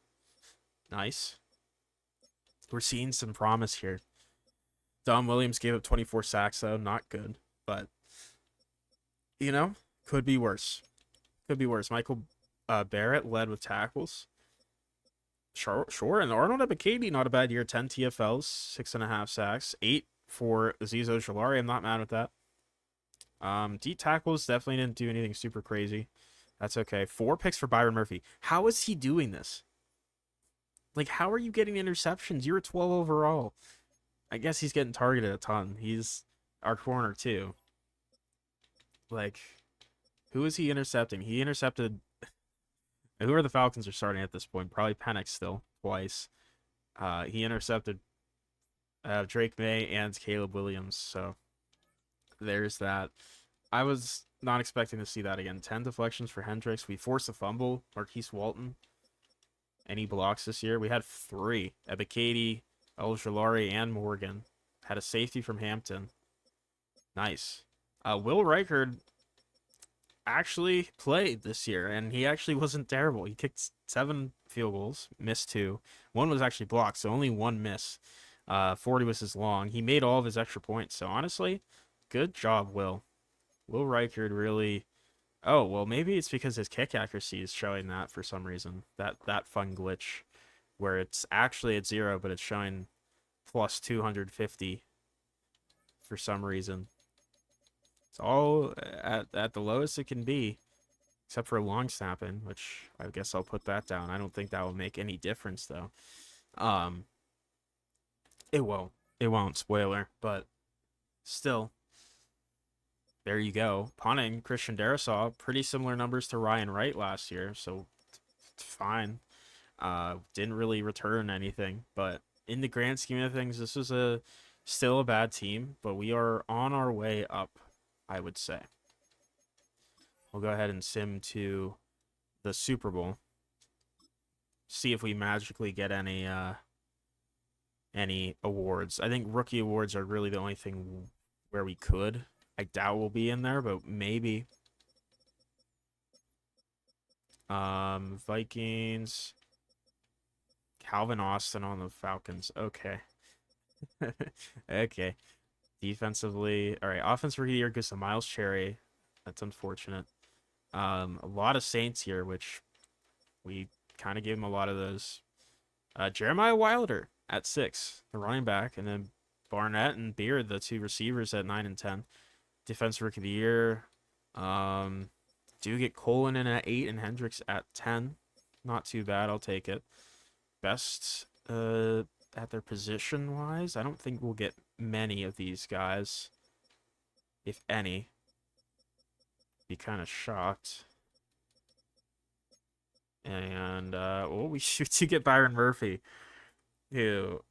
[SPEAKER 1] Nice. We're seeing some promise here. Don Williams gave up 24 sacks, though. Not good, but could be worse. Could be worse. Michael Barrett led with tackles. Sure. And Arnold Ebiketie, not a bad year. 10 TFLs, 6.5 sacks, 8 for Azeez Ojulari. I'm not mad with that. Deep tackles definitely didn't do anything super crazy. That's okay. 4 picks for Byron Murphy. How is he doing this? Like, how are you getting interceptions? You were 12 overall. I guess he's getting targeted a ton. He's our corner, too. Like, who is he intercepting? He intercepted. Who are the Falcons are starting at this point? Probably Penix still, twice. He intercepted Drake May and Caleb Williams. So there's that. I was not expecting to see that again. 10 deflections for Hendricks. We forced a fumble. Marquise Walton. Any blocks this year? We had 3. Ebiketie, Ojulari, and Morgan. Had a safety from Hampton. Nice. Will Reichard actually played this year, and he actually wasn't terrible. He kicked 7 field goals, missed 2. 1 was actually blocked, so only 1 miss. 40 was his long. He made all of his extra points. So honestly, good job, Will. Will Reichard really. Oh, well, maybe it's because his kick accuracy is showing that for some reason. That fun glitch where it's actually at 0, but it's showing plus 250 for some reason. It's all at the lowest it can be, except for long snapping, which I guess I'll put that down. I don't think that will make any difference, though. It won't. It won't, spoiler, but still. There you go. Punting, Christian Darrisaw, pretty similar numbers to Ryan Wright last year, so fine. Didn't really return anything, but in the grand scheme of things, this is still a bad team, but we are on our way up, I would say. We'll go ahead and sim to the Super Bowl. See if we magically get any awards. I think rookie awards are really the only thing where we could. I doubt we'll be in there, but maybe. Vikings. Calvin Austin on the Falcons. Okay. Okay. Defensively. All right. Offense rookie year goes to Miles Cherry. That's unfortunate. A lot of Saints here, which we kind of gave him a lot of those. Jeremiah Wilder at 6, the running back, and then Barnett and Beard, the 2 receivers at 9 and 10. Defensive Rookie of the Year. Um, do get Colin in at 8 and Hendricks at 10. Not too bad. I'll take it. Best at their position wise, I don't think we'll get many of these guys, if any. Be kind of shocked. And well, we should to get Byron Murphy, who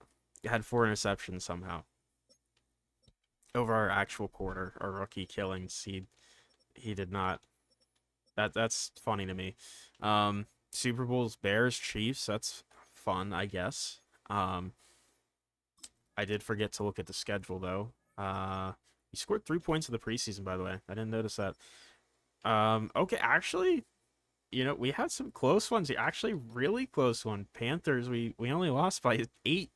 [SPEAKER 1] had 4 interceptions somehow over our actual quarter, our rookie killings. He did not. That's funny to me. Super Bowls, Bears, Chiefs. That's fun, I guess. I did forget to look at the schedule though. He scored 3 points in the preseason, by the way. I didn't notice that. Okay, actually, we had some close ones. Actually, really close one. Panthers. We only lost by 8,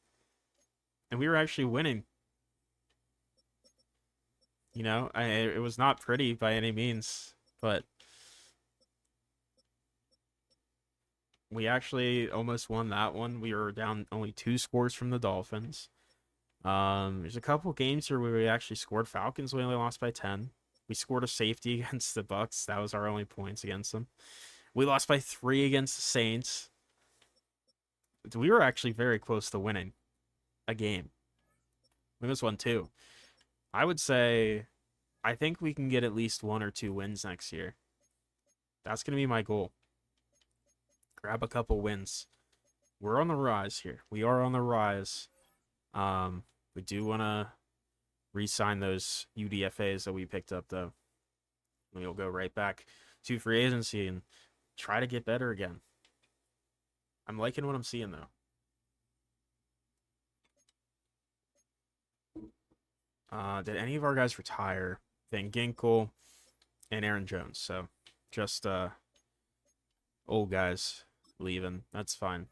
[SPEAKER 1] and we were actually winning. It was not pretty by any means, but we actually almost won that one. We were down only 2 scores from the Dolphins. There's a couple games here where we actually scored. Falcons, we only lost by 10. We scored a safety against the Bucks. That was our only points against them. We lost by 3 against the Saints. We were actually very close to winning a game. We almost won 2. I would say, I think we can get at least 1 or 2 wins next year. That's going to be my goal. Grab a couple wins. We're on the rise here. We are on the rise. We do want to re-sign those UDFAs that we picked up, though. We'll go right back to free agency and try to get better again. I'm liking what I'm seeing, though. Did any of our guys retire? Van Ginkel and Aaron Jones. So just old guys leaving. That's fine.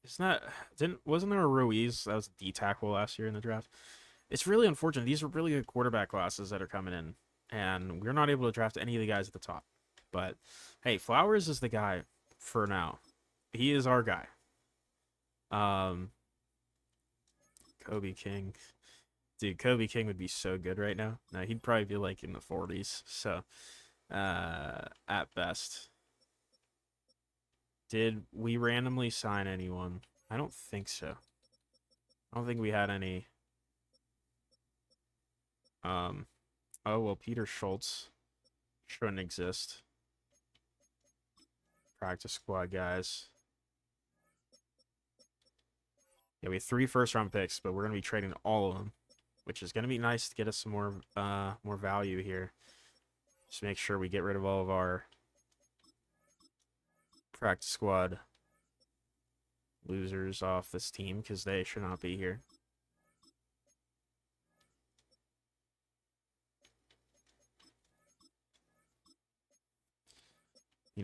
[SPEAKER 1] Wasn't there a Ruiz that was a D tackle last year in the draft? It's really unfortunate. These are really good quarterback classes that are coming in, and we're not able to draft any of the guys at the top. But hey, Flowers is the guy for now. He is our guy. Kobe King. Dude, Kobe King would be so good right now. No, he'd probably be like in the 40s. So, at best. Did we randomly sign anyone? I don't think so. I don't think we had any. Oh, well, Peter Schultz shouldn't exist. Practice squad guys. Yeah, we have 3 first-round picks, but we're going to be trading all of them, which is going to be nice to get us some more value here. Just make sure we get rid of all of our practice squad losers off this team because they should not be here.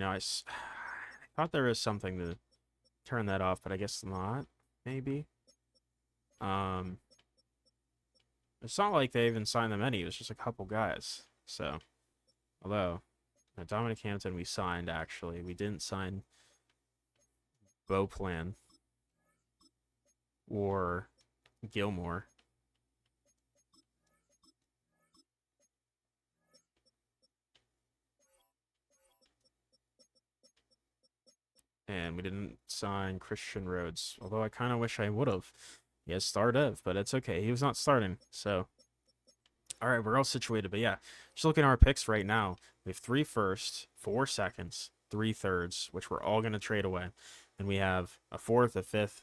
[SPEAKER 1] I thought there was something to turn that off, but I guess not. Maybe. It's not like they even signed them any. It was just a couple guys. So, although Dominic Hampton we signed actually, we didn't sign Beauplan or Gilmore. And we didn't sign Christian Rhodes, although I kind of wish I would have. He has star dev, but it's okay. He was not starting, so. All right, we're all situated, but yeah, just looking at our picks right now. We have 3 firsts, 4 seconds, 3 thirds, which we're all going to trade away. And we have a 4th, a 5th,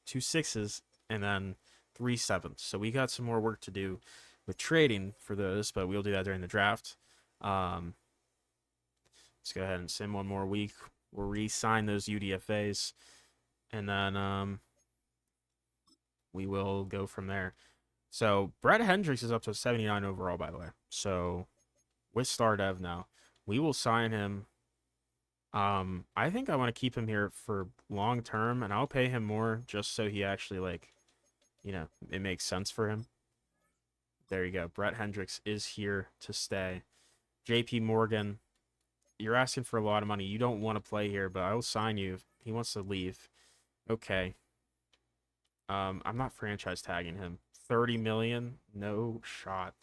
[SPEAKER 1] 2 sixes, and then 3 sevenths. So we got some more work to do with trading for those, but we'll do that during the draft. Let's go ahead and sim one more week. We'll re-sign those UDFAs, and then we will go from there. So Brett Hendricks is up to 79 overall, by the way. So with star dev now, we will sign him. I think I want to keep him here for long term, and I'll pay him more just so he actually it makes sense for him. There you go. Brett Hendricks is here to stay. JP Morgan, you're asking for a lot of money. You don't want to play here, but I will sign you. He wants to leave. Okay. I'm not franchise tagging him 30 million? No shot.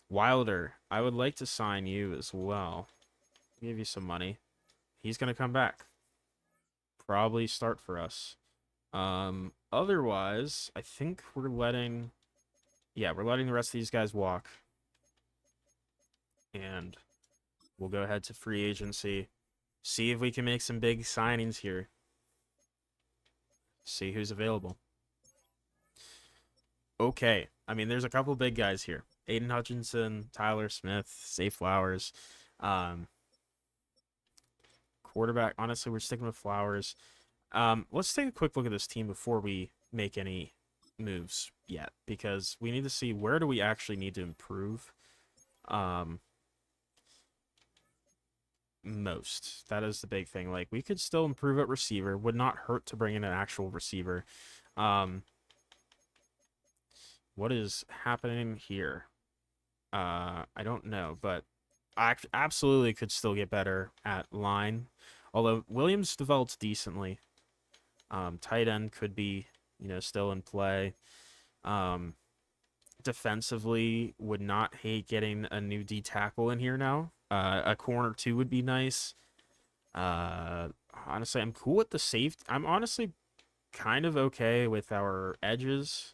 [SPEAKER 1] Wilder, I would like to sign you as well. Give you some money. He's gonna come back. Probably start for us. Otherwise, I think we're letting, yeah, we're letting the rest of these guys walk. And we'll go ahead to free agency. See if we can make some big signings here. See who's available. Okay. I mean, there's a couple big guys here. Aiden Hutchinson, Tyler Smith, Zay Flowers. Um, Quarterback, honestly, we're sticking with Flowers. Let's take a quick look at this team before we make any moves yet, because we need to see where do we actually need to improve most. That is the big thing. Like, we could still improve at receiver. Would not hurt to bring in an actual receiver. What is happening here? I don't know, but I absolutely could still get better at line. Although Williams develops decently. Tight end could be, still in play. Defensively, would not hate getting a new D tackle in here now. A corner two would be nice. Honestly, I'm cool with the safety. I'm honestly kind of okay with our edges,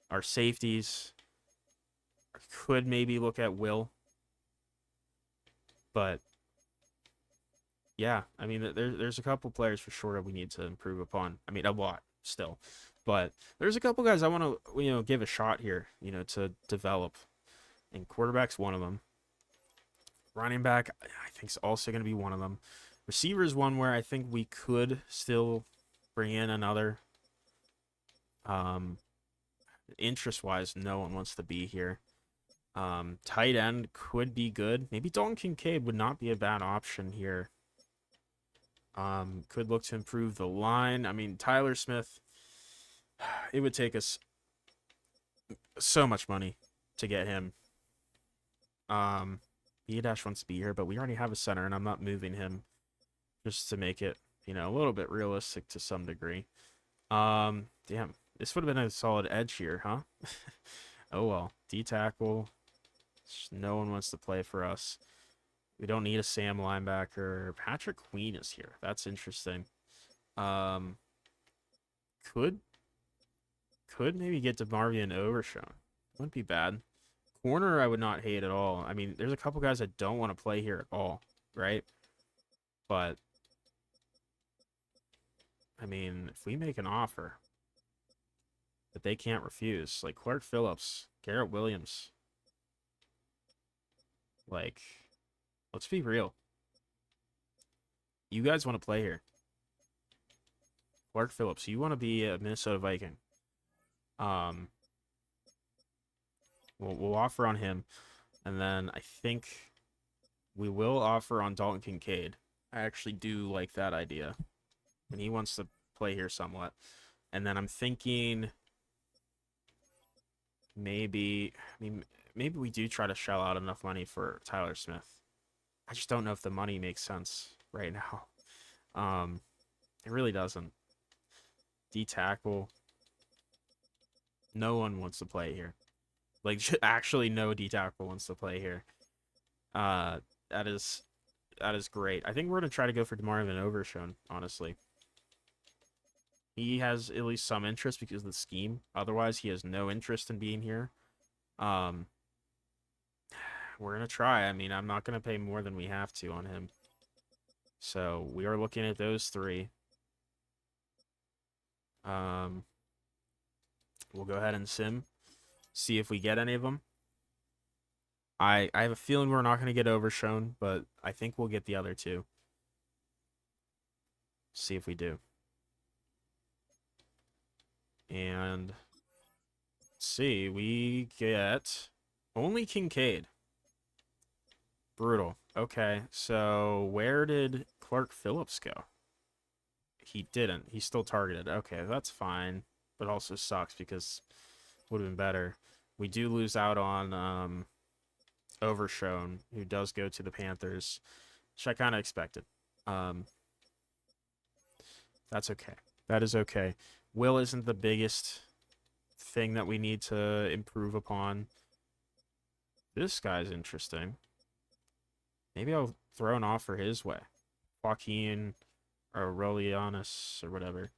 [SPEAKER 1] our safeties. Could maybe look at Will, but yeah, I mean, there's a couple players for sure that we need to improve upon. I mean, a lot still, but there's a couple guys I want to give a shot here, to develop, and quarterback's one of them. Running back, I think, is also going to be one of them. Receiver is one where I think we could still bring in another. Interest-wise, no one wants to be here. Tight end could be good. Maybe Dalton Kincaid would not be a bad option here. Could look to improve the line. I mean, Tyler Smith, it would take us so much money to get him. B-Dash wants to be here, but we already have a center, and I'm not moving him just to make it, a little bit realistic to some degree. Damn, this would have been a solid edge here, huh? Oh well, D-tackle. No one wants to play for us. We don't need a Sam linebacker. Patrick Queen is here. That's interesting. Could maybe get DeMarvion Overshown. Wouldn't be bad. Corner, I would not hate at all. I mean, there's a couple guys that don't want to play here at all, right? But, I mean, if we make an offer that they can't refuse, like Clark Phillips, Garrett Williams, like, let's be real. You guys want to play here. Clark Phillips, you want to be a Minnesota Viking. We'll offer on him, and then I think we will offer on Dalton Kincaid. I actually do like that idea, and he wants to play here somewhat. And then I'm thinking maybe we do try to shell out enough money for Tyler Smith. I just don't know if the money makes sense right now. It really doesn't. D tackle. No one wants to play here. Like, actually, no D tackle wants to play here. That is great. I think we're gonna try to go for DeMarvin Overshown, honestly. He has at least some interest because of the scheme. Otherwise, he has no interest in being here. We're gonna try. I mean, I'm not gonna pay more than we have to on him. So we are looking at those three. We'll go ahead and sim. See if we get any of them. I have a feeling we're not going to get Overshown, but I think we'll get the other two. See if we do. And let's see, we get only Kincaid. Brutal. Okay, so where did Clark Phillips go? He didn't. He's still targeted. Okay, that's fine, but also sucks because would have been better. We do lose out on Overshown, who does go to the Panthers, which I kind of expected. That's okay. That is okay. Will isn't the biggest thing that we need to improve upon. This guy's interesting. Maybe I'll throw an offer his way. Joaquin Aurelianus or whatever.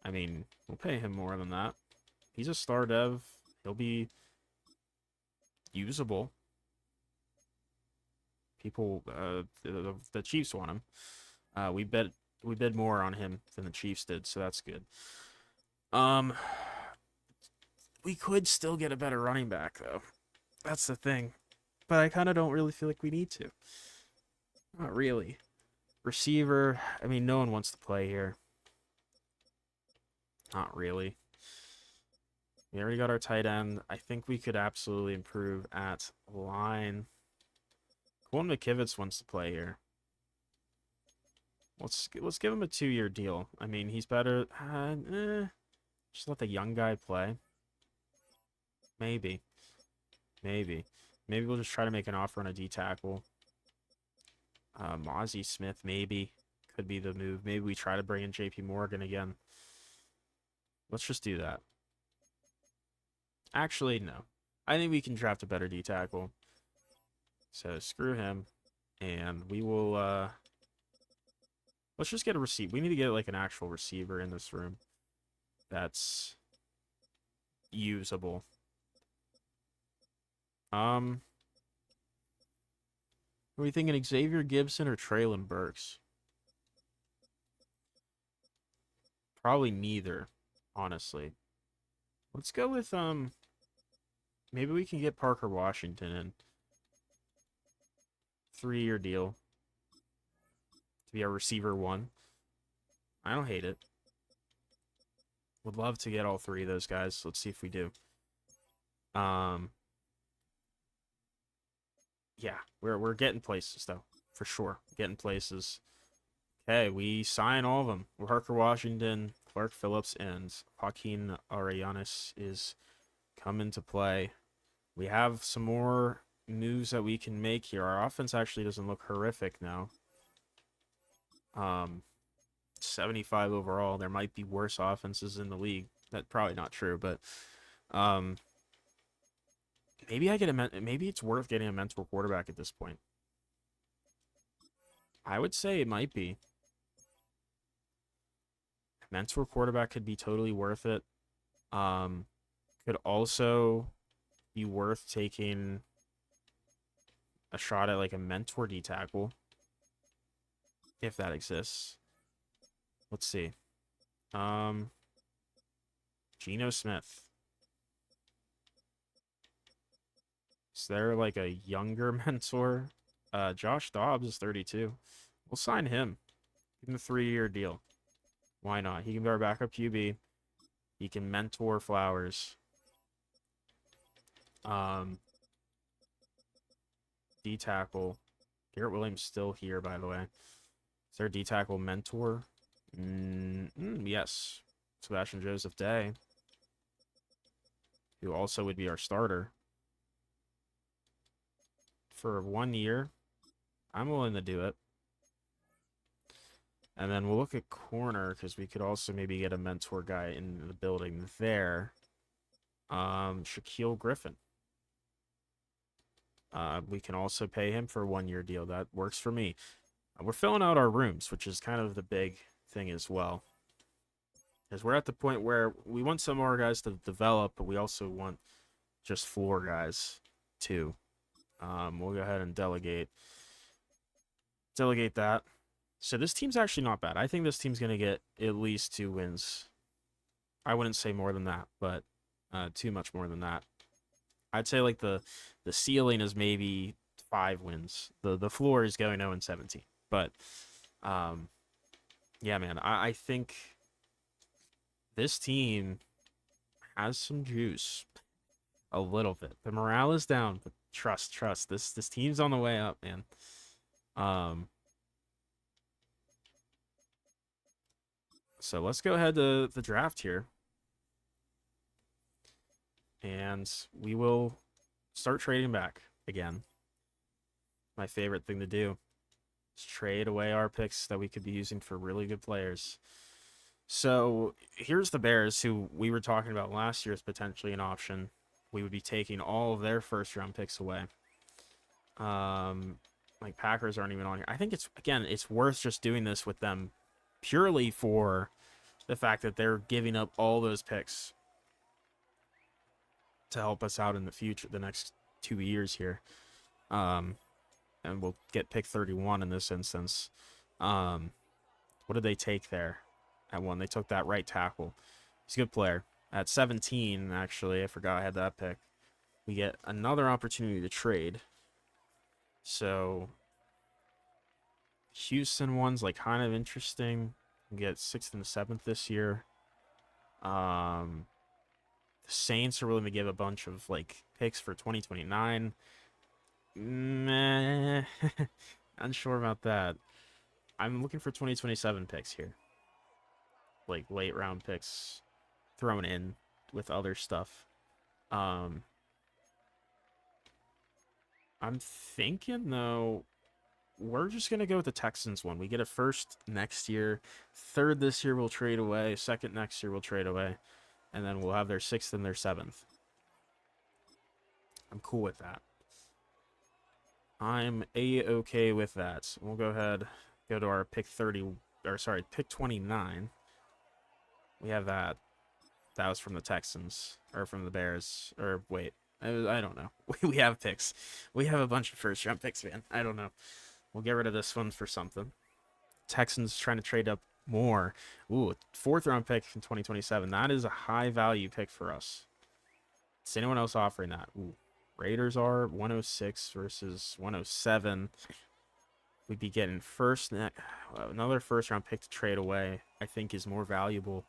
[SPEAKER 1] I mean, we'll pay him more than that. He's a star dev. He'll be usable. People, the Chiefs want him. We bid more on him than the Chiefs did, so that's good. We could still get a better running back though. That's the thing. But I kind of don't really feel like we need to. Not really. Receiver, I mean, no one wants to play here. Not really. We already got our tight end. I think we could absolutely improve at line. Colin McKivitz wants to play here. Let's give him a 2-year deal. I mean, he's better. Just let the young guy play. Maybe. Maybe we'll just try to make an offer on a D tackle. Mozzie Smith maybe could be the move. Maybe we try to bring in JP Morgan again. Let's just do that. Actually, no. I think we can draft a better D tackle. So screw him. And we will let's just get a receiver. We need to get like an actual receiver in this room that's usable. Are we thinking Xavier Gibson or Traylon Burks? Probably neither, honestly. Let's go with maybe we can get Parker Washington in. 3-year deal to be our receiver 1. I don't hate it. Would love to get all 3 of those guys. Let's see if we do. Yeah, we're getting places though, for sure. Getting places. Okay, we sign all of them. Parker Washington, Clark Phillips, and Joaquin Arellanes is coming to play. We have some more moves that we can make here. Our offense actually doesn't look horrific now. 75 overall. There might be worse offenses in the league. That's probably not true, but maybe maybe it's worth getting a mentor quarterback at this point. I would say it might be. Mentor quarterback could be totally worth it. Could also be worth taking a shot at like a mentor D tackle, if that exists. Let's see. Geno Smith. Is there like a younger mentor? Josh Dobbs is 32. We'll sign him. Give him a 3-year deal. Why not? He can be our backup QB. He can mentor Flowers. D tackle. Garrett Williams still here, by the way. Is there a D tackle mentor? Yes. Sebastian Joseph Day, who also would be our starter. For 1 year, I'm willing to do it. And then we'll look at corner, because we could also maybe get a mentor guy in the building there. Shaquille Griffin. We can also pay him for a 1-year deal. That works for me. We're filling out our rooms, which is kind of the big thing as well. Because we're at the point where we want some more guys to develop, but we also want just floor guys too. We'll go ahead and delegate that. So this team's actually not bad. I think this team's going to get at least 2 wins. I wouldn't say more than that, but too much more than that. I'd say like the ceiling is maybe 5 wins. The floor is going 0-17. But yeah, man, I think this team has some juice. A little bit. The morale is down, but trust. This team's on the way up, man. So let's go ahead to the draft here. And we will start trading back again. My favorite thing to do is trade away our picks that we could be using for really good players. So here's the Bears, who we were talking about last year as potentially an option. We would be taking all of their first round picks away. Like Packers aren't even on here. I think it's worth just doing this with them purely for the fact that they're giving up all those picks to help us out in the future, the next 2 years here. Um, and we'll get pick 31 in this instance. What did they take there at one? They took that right tackle. He's a good player. At 17, actually, I forgot I had that pick. We get another opportunity to trade. So Houston one's like kind of interesting. We get 6th and 7th this year. The Saints are willing to give a bunch of like picks for 2029. Meh. Unsure about that. I'm looking for 2027 picks here. Like late round picks thrown in with other stuff. I'm thinking though we're just gonna go with the Texans one. We get a first next year, third this year we'll trade away, second next year we'll trade away, and then we'll have their 6th and their 7th. I'm cool with that. I'm a-okay with that. We'll go ahead, go to our pick 30, or sorry, pick 29. We have that. That was from the Texans, or from the Bears, or wait, I don't know. We have picks. We have a bunch of first round picks, man. I don't know. We'll get rid of this one for something. Texans trying to trade up more. Ooh, 4th round pick in 2027. That is a high value pick for us. Is anyone else offering that? Ooh, Raiders are 106 versus 107. We'd be getting another first round pick to trade away. I think is more valuable.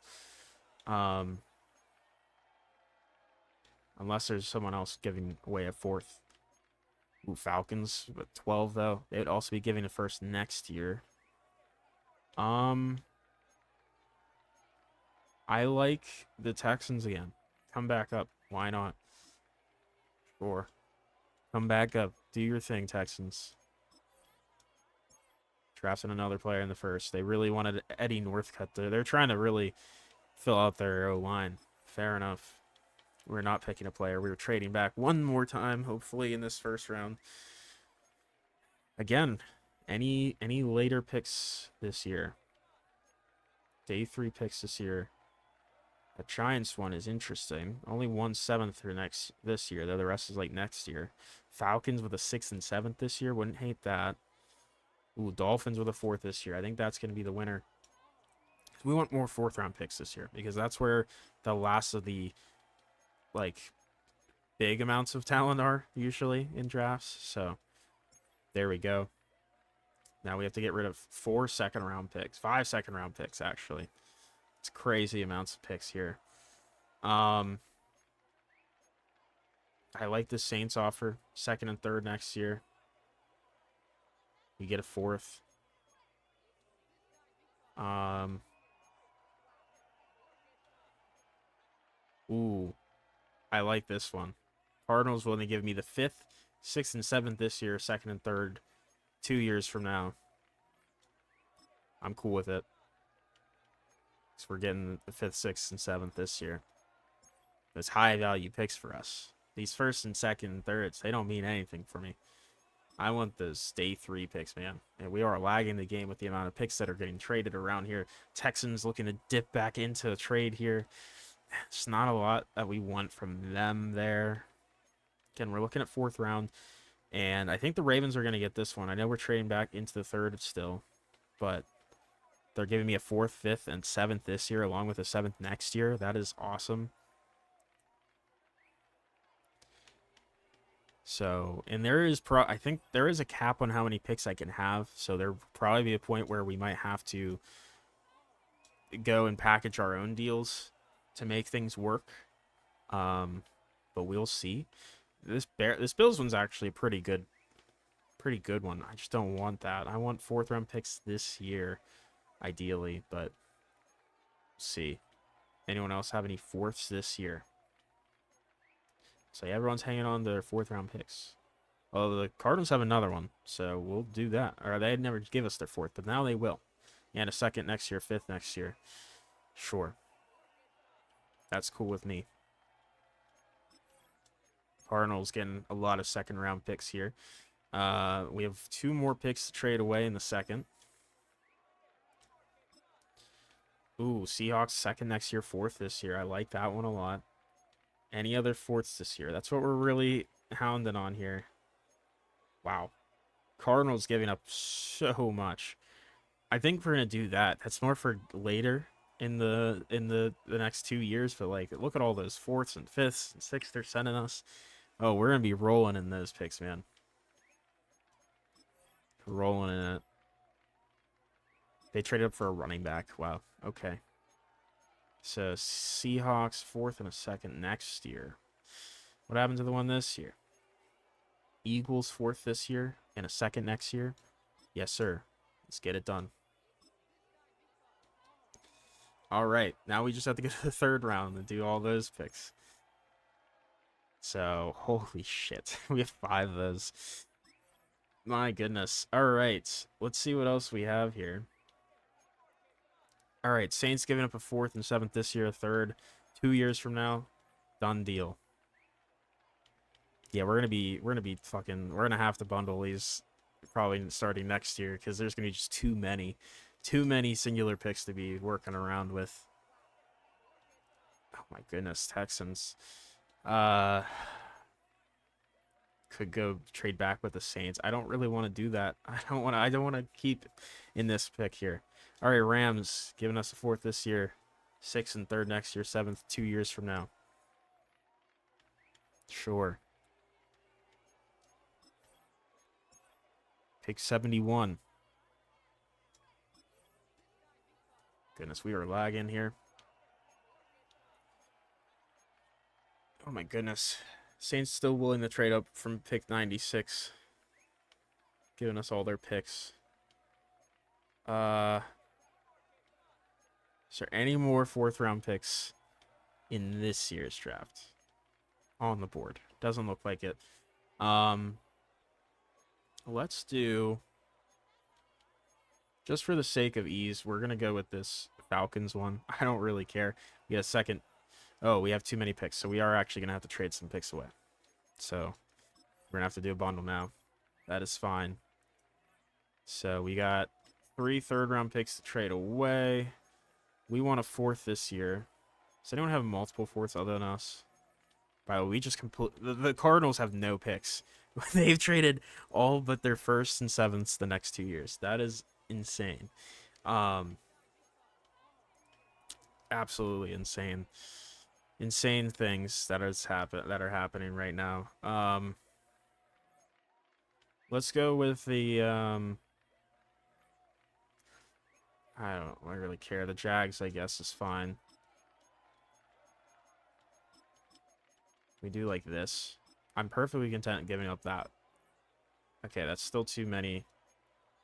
[SPEAKER 1] Unless there's someone else giving away a 4th. Ooh, Falcons, but 12 though. They would also be giving a first next year. I like the Texans again. Come back up. Why not? Sure. Come back up. Do your thing, Texans. Drafting another player in the first. They really wanted Eddie Northcutt there. They're trying to really fill out their O-line. Fair enough. We're not picking a player. We were trading back one more time, hopefully, in this first round. Again, any later picks this year? Day 3 picks this year. The Giants one is interesting. Only 1/7 for this year, though the rest is like next year. Falcons with a 6th and 7th this year. Wouldn't hate that. Ooh, Dolphins with a 4th this year. I think that's going to be the winner. We want more 4th round picks this year because that's where the last of the like big amounts of talent are usually in drafts. So there we go. Now we have to get rid of 4 second-round picks, 5 second-round picks actually. It's crazy amounts of picks here. I like the Saints offer, 2nd and 3rd next year. You get a 4th. Ooh, I like this one. Cardinals willing to give me the 5th, 6th, and 7th this year, 2nd and 3rd, 2 years from now. I'm cool with it. So we're getting the 5th, 6th, and 7th this year. Those high value picks for us. These 1st and 2nd and 3rds, they don't mean anything for me. I want those day 3 picks, man. And we are lagging the game with the amount of picks that are getting traded around here. Texans looking to dip back into a trade here. It's not a lot that we want from them there. Again, we're looking at 4th round. And I think the Ravens are going to get this one. I know we're trading back into the 3rd still. But they're giving me a 4th, 5th, and 7th this year, along with a 7th next year. That is awesome. So, and there is I think there is a cap on how many picks I can have. So there'll probably be a point where we might have to go and package our own deals to make things work. But we'll see. This Bills one's actually a pretty good one. I just don't want that. I want 4th round picks this year, ideally, but we'll see. Anyone else have any 4ths this year? So yeah, everyone's hanging on to their 4th round picks. Well, the Cardinals have another one, so we'll do that. Or they never give us their 4th, but now they will. And a 2nd next year, 5th next year. Sure. That's cool with me. Cardinals getting a lot of second round picks here. We have 2 more picks to trade away in the second. Ooh, Seahawks second next year, 4th this year. I like that one a lot. Any other 4ths this year? That's what we're really hounding on here. Wow. Cardinals giving up so much. I think we're gonna do that. That's more for later in the next 2 years. But like, look at all those 4ths and 5ths and 6ths they're sending us. Oh, we're gonna be rolling in those picks, man. Rolling in it. They traded up for a running back. Wow. Okay. So Seahawks 4th and a 2nd next year. What happened to the one this year? Eagles 4th this year and a 2nd next year. Yes, sir. Let's get it done. All right. Now we just have to get to the 3rd round and do all those picks. So, holy shit. We have 5 of those. My goodness. All right. Let's see what else we have here. All right. Saints giving up a 4th and 7th this year, a 3rd. 2 years from now. Done deal. Yeah, we're gonna have to bundle these probably starting next year because there's gonna be just too many singular picks to be working around with. Oh my goodness, Texans. Could go trade back with the Saints. I don't really want to do that. I don't want to keep in this pick here. All right, Rams giving us a 4th this year, 6th and 3rd next year, 7th 2 years from now. Sure. Pick 71. Goodness, we are lagging here. Oh my goodness. Saints still willing to trade up from pick 96. Giving us all their picks. Is there any more 4th round picks in this year's draft on the board? Doesn't look like it. Let's do, just for the sake of ease, we're gonna go with this Falcons one. I don't really care. We get a 2nd. Oh, we have too many picks, so we are actually gonna have to trade some picks away. So we're gonna have to do a bundle now. That is fine. So we got 3 3rd round picks to trade away. We want a 4th this year. Does anyone have multiple 4ths other than us? Wow, we just the Cardinals have no picks. They've traded all but their 1st and 7ths the next 2 years. That is insane. Absolutely insane. Insane things that are happening right now. Let's go with the I don't really care. The Jags, I guess, is fine. We do like this. I'm perfectly content giving up that. Okay, that's still too many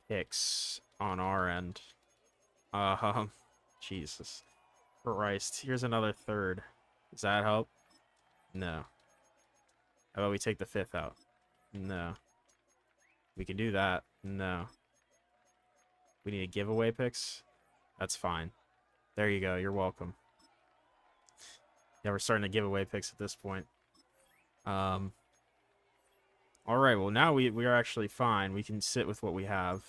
[SPEAKER 1] picks on our end. Jesus Christ. Here's another 3rd. Does that help? No. How about we take the 5th out? No. We can do that. No. We need giveaway picks? That's fine. There you go. You're welcome. Yeah, we're starting to give away picks at this point. All right. Well, now we are actually fine. We can sit with what we have.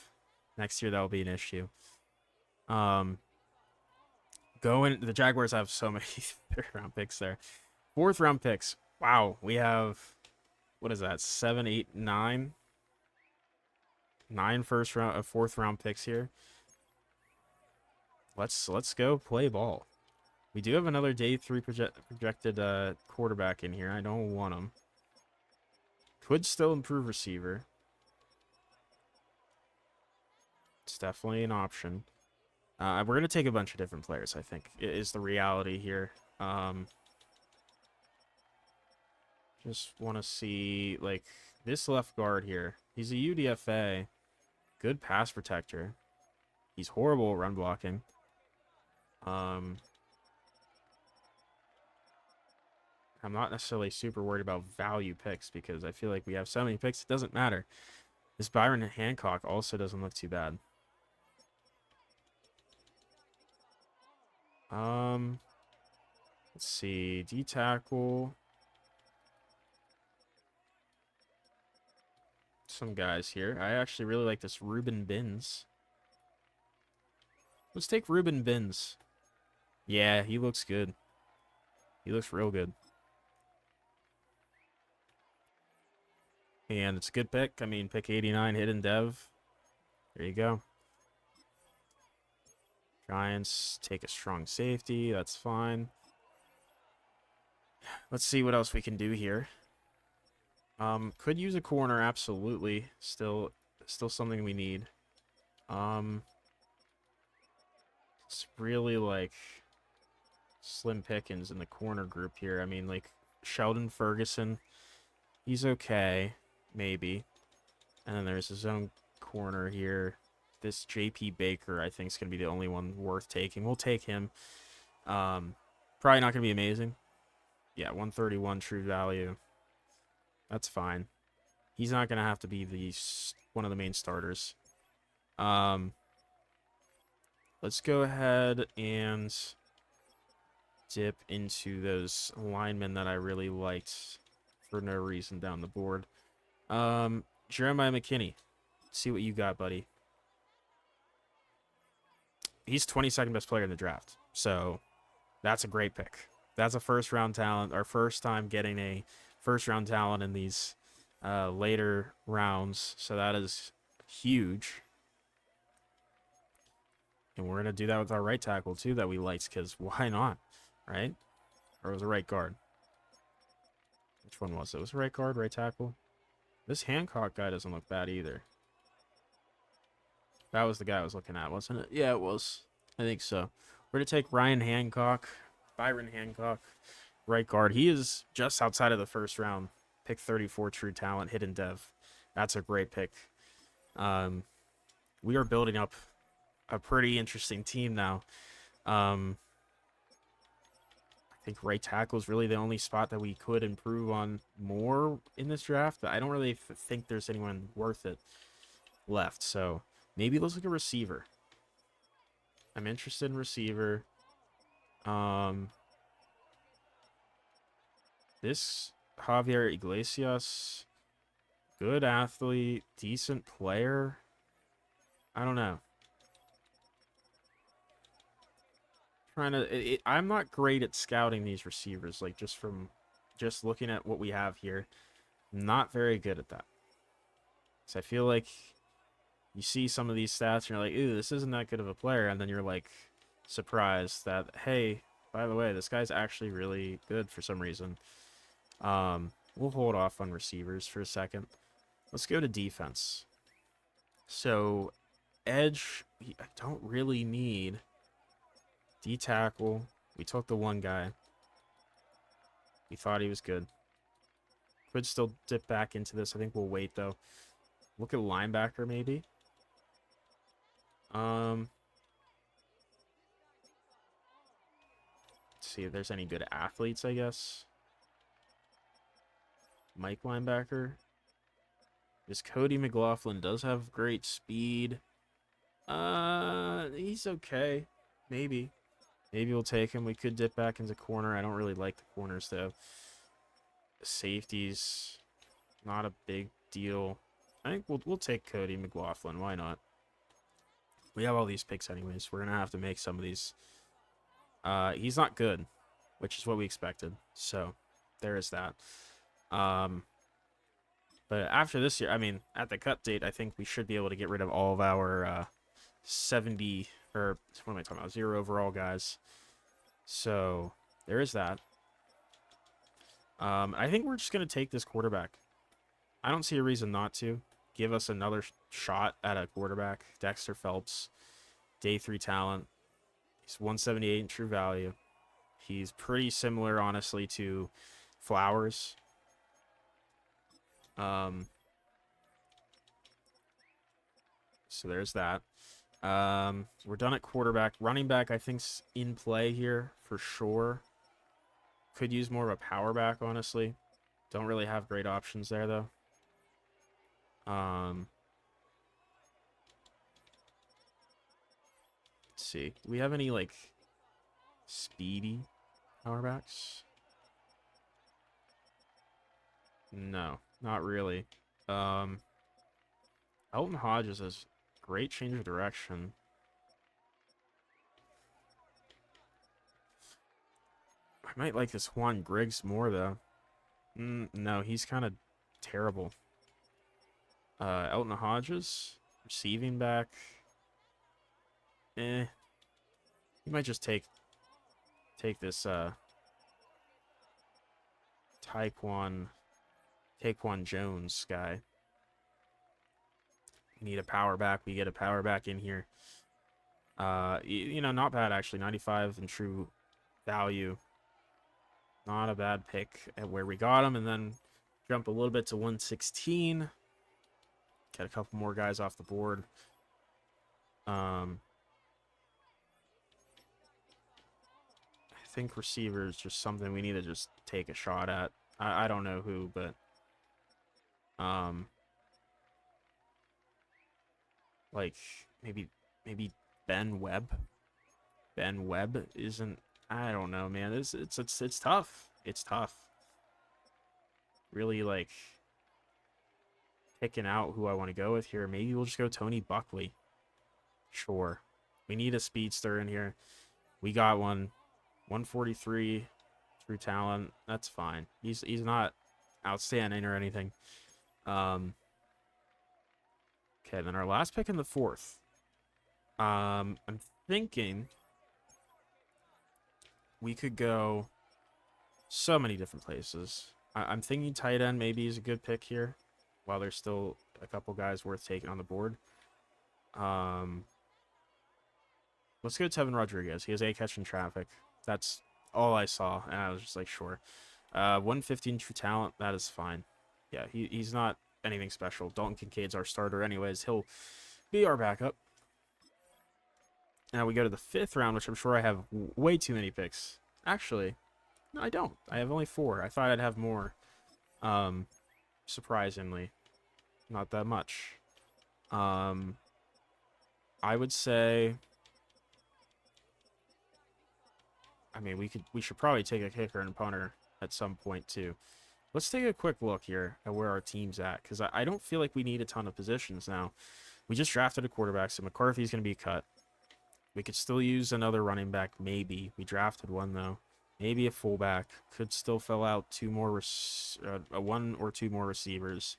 [SPEAKER 1] Next year, that'll be an issue. The Jaguars have so many 3rd round picks there. 4th round picks. Wow. We have, what is that? 7, 8, 9. 9 4th round picks here. Let's go play ball. We do have another day 3 projected quarterback in here. I don't want him. Could still improve receiver. It's definitely an option. We're going to take a bunch of different players, I think, is the reality here. Just want to see, like, this left guard here. He's a UDFA. Good pass protector. He's horrible at run blocking. I'm not necessarily super worried about value picks because I feel like we have so many picks, it doesn't matter. This Byron Hancock also doesn't look too bad. Let's see. D tackle. Some guys here. I actually really like this Ruben Binns. Let's take Ruben Binns. Yeah, he looks good. He looks real good. And it's a good pick. I mean, pick 89, hidden dev. There you go. Giants take a strong safety. That's fine. Let's see what else we can do here. Could use a corner, absolutely. Still something we need. It's really like slim pickings in the corner group here. I mean, like Sheldon Ferguson, he's okay, maybe. And then there's his own corner here. This JP Baker, I think, is going to be the only one worth taking. We'll take him. Probably not going to be amazing. Yeah, 131 true value. That's fine. He's not going to have to be one of the main starters. Let's go ahead and dip into those linemen that I really liked for no reason down the board. Jeremiah McKinney. See what you got, buddy. He's 22nd best player in the draft. So that's a great pick. That's a first-round talent. Our first time getting a first-round talent in these later rounds. So that is huge. And we're going to do that with our right tackle, too, that we liked, because why not, right? Or was it right guard? Which one was it? Was it right guard, right tackle? This Hancock guy doesn't look bad either. That was the guy I was looking at, wasn't it? Yeah, it was. I think so. We're going to take Byron Hancock, right guard. He is just outside of the first round. Pick 34, true talent, hidden dev. That's a great pick. We are building up a pretty interesting team now. I think right tackle is really the only spot that we could improve on more in this draft, but I don't really think there's anyone worth it left. So maybe let's look at receiver. I'm interested in receiver. This Javier Iglesias, good athlete, decent player. I don't know. I'm not great at scouting these receivers, like just looking at what we have here. Not very good at that. So I feel like you see some of these stats and you're like, ooh, this isn't that good of a player, and then you're like surprised that, hey, by the way, this guy's actually really good for some reason. We'll hold off on receivers for a second. Let's go to defense. So edge, I don't really need. D tackle. We took the one guy. We thought he was good. Could still dip back into this. I think we'll wait though. Look at linebacker maybe. Let's see if there's any good athletes, I guess. Mike linebacker. This Cody McLaughlin does have great speed. He's okay. Maybe. Maybe we'll take him. We could dip back into corner. I don't really like the corners, though. Safeties, not a big deal. I think we'll take Cody McLaughlin. Why not? We have all these picks anyways. We're going to have to make some of these. He's not good, which is what we expected. So there is that. But after this year, I mean, at the cut date, I think we should be able to get rid of all of our 70, or what am I talking about? 0 overall guys. So there is that. I think we're just going to take this quarterback. I don't see a reason not to. Give us another shot at a quarterback. Dexter Phelps, day 3 talent. He's 178 in true value. He's pretty similar, honestly, to Flowers. So there's that. We're done at quarterback. Running back, I think's in play here for sure. Could use more of a power back, honestly. Don't really have great options there, though. Let's see. Do we have any, like, speedy power backs? No, not really. Um, Elton Hodges has great change of direction. I might like this Juan Griggs more, though. No, he's kind of terrible. Elton Hodges, receiving back. Eh. You might just take this Taekwon Jones guy. We need a power back. We get a power back in here. You know, not bad actually. 95 in true value. Not a bad pick at where we got him, and then jump a little bit to 116. Get a couple more guys off the board. I think receiver is just something we need to just take a shot at. I don't know who, but like maybe Ben Webb. Ben Webb isn't. I don't know, man. It's tough. It's tough. Really like picking out who I want to go with here. Maybe we'll just go Tony Buckley. Sure. We need a speedster in here. We got one. 143 through talent. That's fine. He's not outstanding or anything. Okay, then our last pick in the 4th. I'm thinking we could go so many different places. I'm thinking tight end maybe is a good pick here, while there's still a couple guys worth taking on the board. Let's go Tevin Rodriguez. He has a catch in traffic. That's all I saw, and I was just like, sure. 115 true talent, that is fine. Yeah, he's not anything special. Dalton Kincaid's our starter anyways. He'll be our backup. Now we go to the 5th round, which I'm sure I have way too many picks. Actually, no, I don't. I have only 4. I thought I'd have more. Surprisingly, not that much. I would say, I mean, we should probably take a kicker and punter at some point too. Let's take a quick look here at where our team's at, because I don't feel like we need a ton of positions now. We just drafted a quarterback, so McCarthy's going to be cut. We could still use another running back, maybe. We drafted one, though. Maybe a fullback. Could still fill out 1 or 2 more receivers.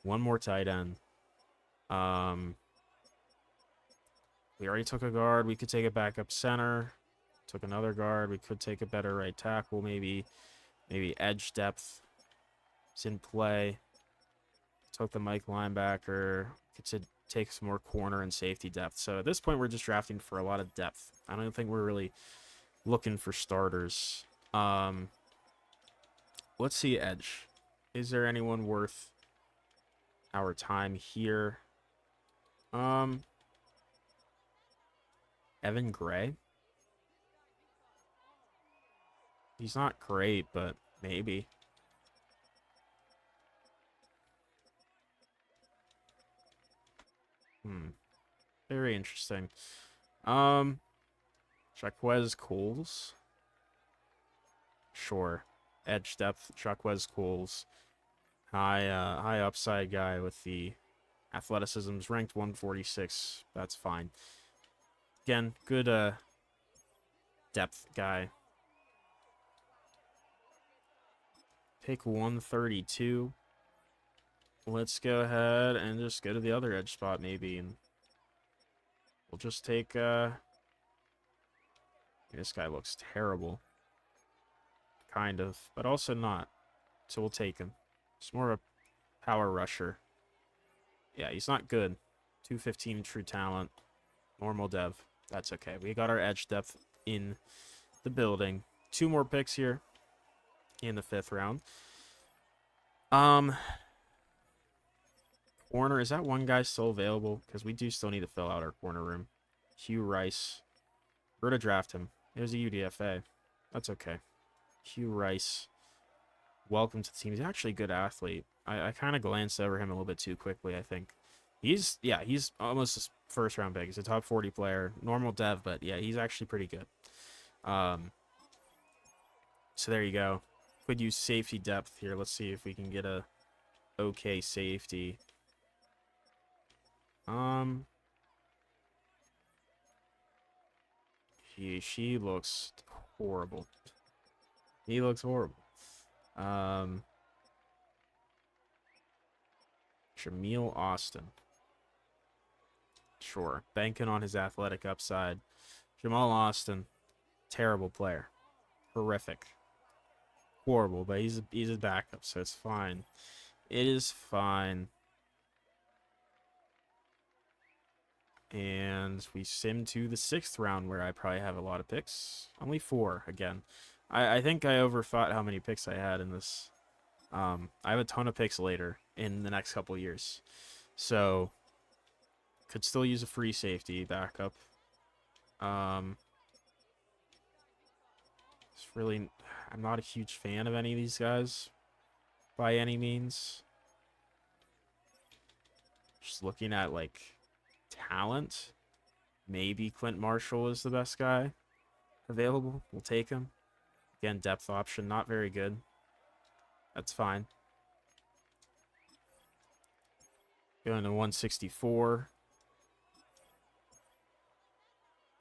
[SPEAKER 1] 1 more tight end. We already took a guard. We could take a backup center. Took another guard. We could take a better right tackle, maybe. Maybe edge depth is in play. Took the Mike linebacker. Could take some more corner and safety depth. So at this point, we're just drafting for a lot of depth. I don't think we're really looking for starters. Let's see edge. Is there anyone worth our time here? Evan Gray. He's not great, but maybe. Very interesting. Jaquez Coles. Sure. Edge depth, Jaquez Coles. High upside guy with the athleticism's ranked 146. That's fine. Again, good depth guy. Pick 132. Let's go ahead and just go to the other edge spot maybe, and we'll just take this guy looks terrible. Kind of, but also not. So we'll take him. It's more of a power rusher. Yeah, he's not good. 215 true talent. Normal dev. That's okay. We got our edge depth in the building. 2 more picks here in the 5th round. Corner, is that one guy still available? Because we do still need to fill out our corner room. Hugh Rice. We're to draft him. It was a UDFA. That's okay. Hugh Rice. Welcome to the team. He's actually a good athlete. I kind of glanced over him a little bit too quickly, I think. He's almost a 1st round pick. He's a top 40 player. Normal dev, but yeah, he's actually pretty good. So there you go. Could use safety depth here. Let's see if we can get a okay safety. She looks horrible. He looks horrible. Jameel Austin. Sure. Banking on his athletic upside. Jamal Austin, terrible player. Horrific. Horrible, but he's a backup, so it's fine. It is fine. And we sim to the 6th round, where I probably have a lot of picks. Only 4, again. I think I overthought how many picks I had in this. I have a ton of picks later in the next couple years. So, could still use a free safety backup. It's really... I'm not a huge fan of any of these guys. By any means. Just looking at, like, talent. Maybe Clint Marshall is the best guy available. We'll take him. Again, depth option, not very good. That's fine. Going to 164.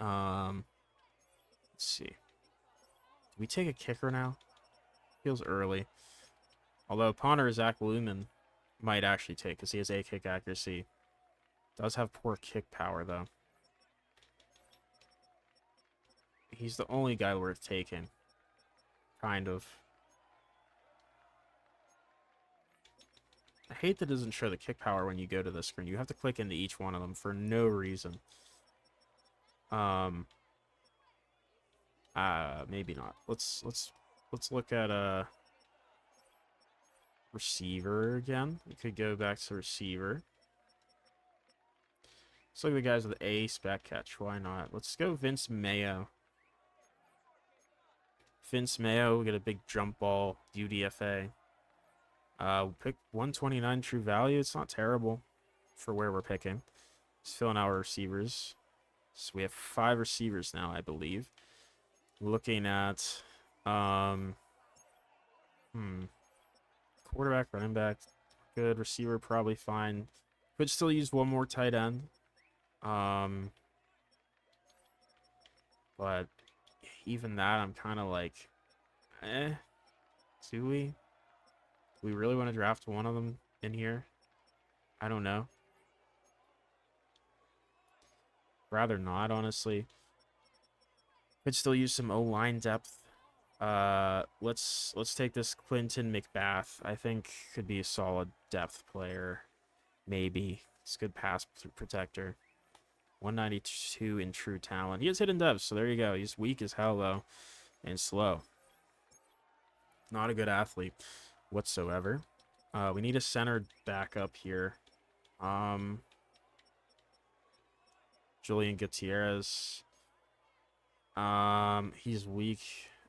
[SPEAKER 1] Let's see. Do we take a kicker now? Feels early. Although punter Zach Lumen might actually take, because he has a kick accuracy. Does have poor kick power, though. He's the only guy worth taking. Kind of. I hate that it doesn't show the kick power when you go to the screen. You have to click into each one of them for no reason. Maybe not. Let's look at receiver again. We could go back to receiver. Let's look at the guys with A spec catch. Why not? Let's go Vince Mayo. Vince Mayo, we get a big jump ball, UDFA. Pick 129 true value. It's not terrible for where we're picking. Just filling our receivers. So we have 5 receivers now, I believe. Looking at quarterback, running back, good. Receiver, probably fine. Could still use one more tight end. But even that, I'm kind of like, do we? Do we really want to draft one of them in here? I don't know. Rather not, honestly. Could still use some O-line depth. Let's take this Clinton McBath. I think could be a solid depth player. Maybe. It's a good pass protector. 192 in true talent. He has hidden depth, so there you go. He's weak as hell, though, and slow. Not a good athlete whatsoever. We need a center backup here. Julian Gutierrez. He's weak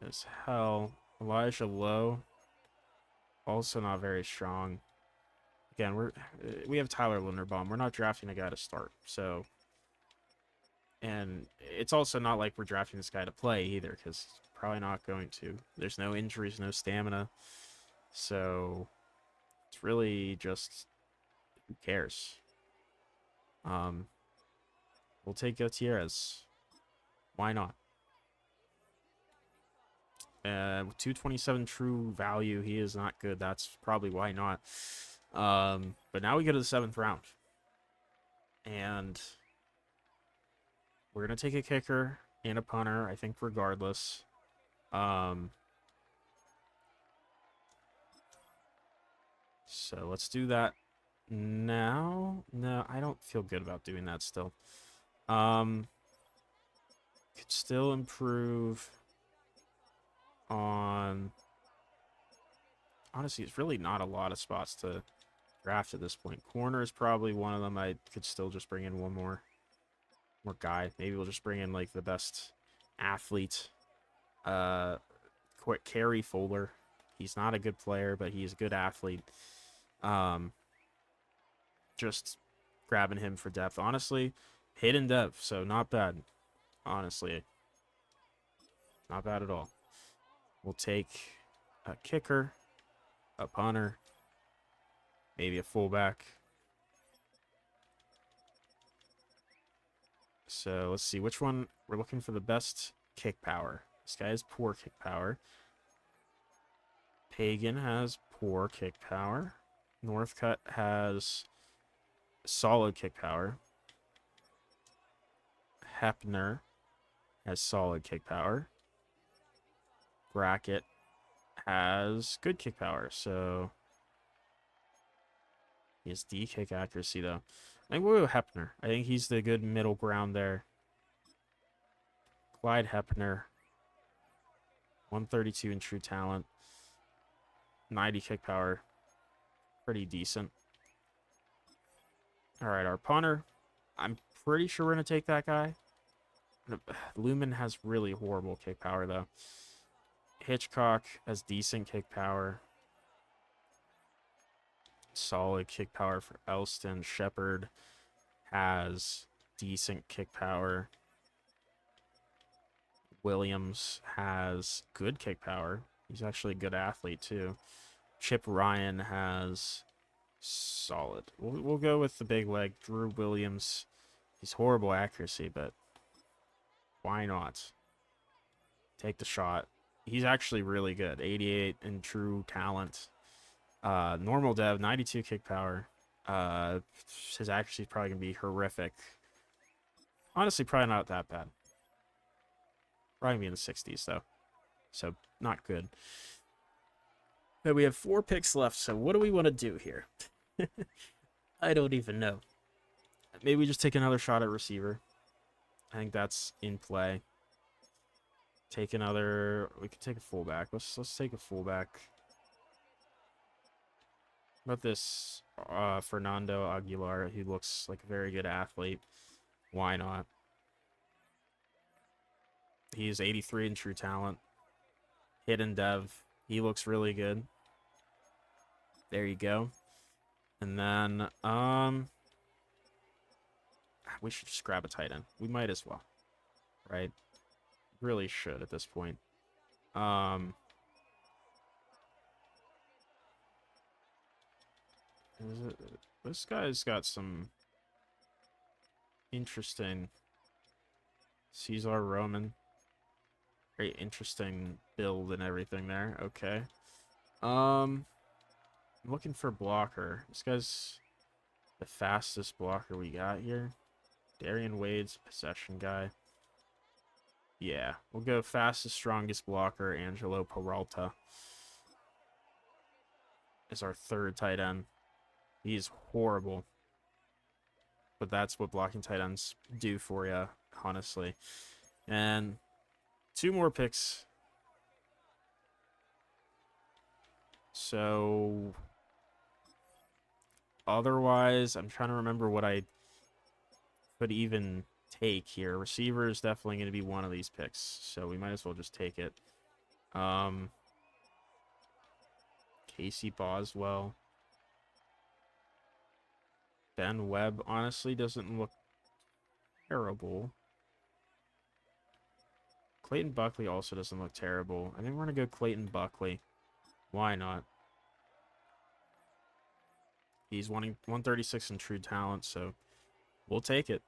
[SPEAKER 1] as hell. Elijah Lowe. Also not very strong. Again, we have Tyler Linderbaum. We're not drafting a guy to start, so... And it's also not like we're drafting this guy to play either, because probably not going to. There's no injuries, no stamina. So it's really just, who cares? We'll take Gutierrez. Why not? 227 true value. He is not good. That's probably why not. But now we go to the 7th round. And we're going to take a kicker and a punter, I think, regardless. So let's do that now. No, I don't feel good about doing that still. Could still improve on... Honestly, it's really not a lot of spots to draft at this point. Corner is probably one of them. I could still just bring in one more guy. Maybe we'll just bring in, like, the best athlete. Kerry Fuller. He's not a good player, but he's a good athlete. Just grabbing him for depth. Honestly, hidden depth, so not bad. Honestly. Not bad at all. We'll take a kicker, a punter, maybe a fullback. So let's see which one. We're looking for the best kick power. This guy has poor kick power. Pagan has poor kick power. Northcutt has solid kick power. Hepner has solid kick power. Brackett has good kick power, so he has D kick accuracy though. I think we'll go Hepner. I think he's the good middle ground there. Clyde Hepner, 132 in true talent, 90 kick power, pretty decent. All right, our punter. I'm pretty sure we're gonna take that guy. Lumen has really horrible kick power though. Hitchcock has decent kick power. Solid kick power for Elston. Shepard has decent kick power. Williams has good kick power. He's actually a good athlete too. Chip Ryan has solid. We'll go with the big leg. Drew Williams. He's horrible accuracy, but why not? Take the shot. He's actually really good. 88 in true talent. Normal dev, 92 kick power. His accuracy is probably going to be horrific. Honestly, probably not that bad. Probably be in the 60s, though. So, not good. But we have 4 picks left, so what do we want to do here? I don't even know. Maybe we just take another shot at receiver. I think that's in play. Take another... We could take a fullback. Let's take a fullback. What about this Fernando Aguilar? He looks like a very good athlete. Why not? He's 83 in true talent. Hidden dev. He looks really good. There you go. And then, we should just grab a tight end. We might as well. Right? Really should at this point. This guy's got some interesting Cesar Roman. Very interesting build and everything there. Okay. I'm looking for blocker. This guy's the fastest blocker we got here. Darian Wade's possession guy. Yeah, we'll go fastest, strongest blocker. Angelo Peralta is our third tight end. He's horrible. But that's what blocking tight ends do for you, honestly. And 2 more picks. So, otherwise, I'm trying to remember what I could even take here. Receiver is definitely going to be one of these picks, so we might as well just take it. Casey Boswell. Ben Webb honestly doesn't look terrible. Clayton Buckley also doesn't look terrible. I think we're going to go Clayton Buckley. Why not? He's 136 in true talent, so we'll take it.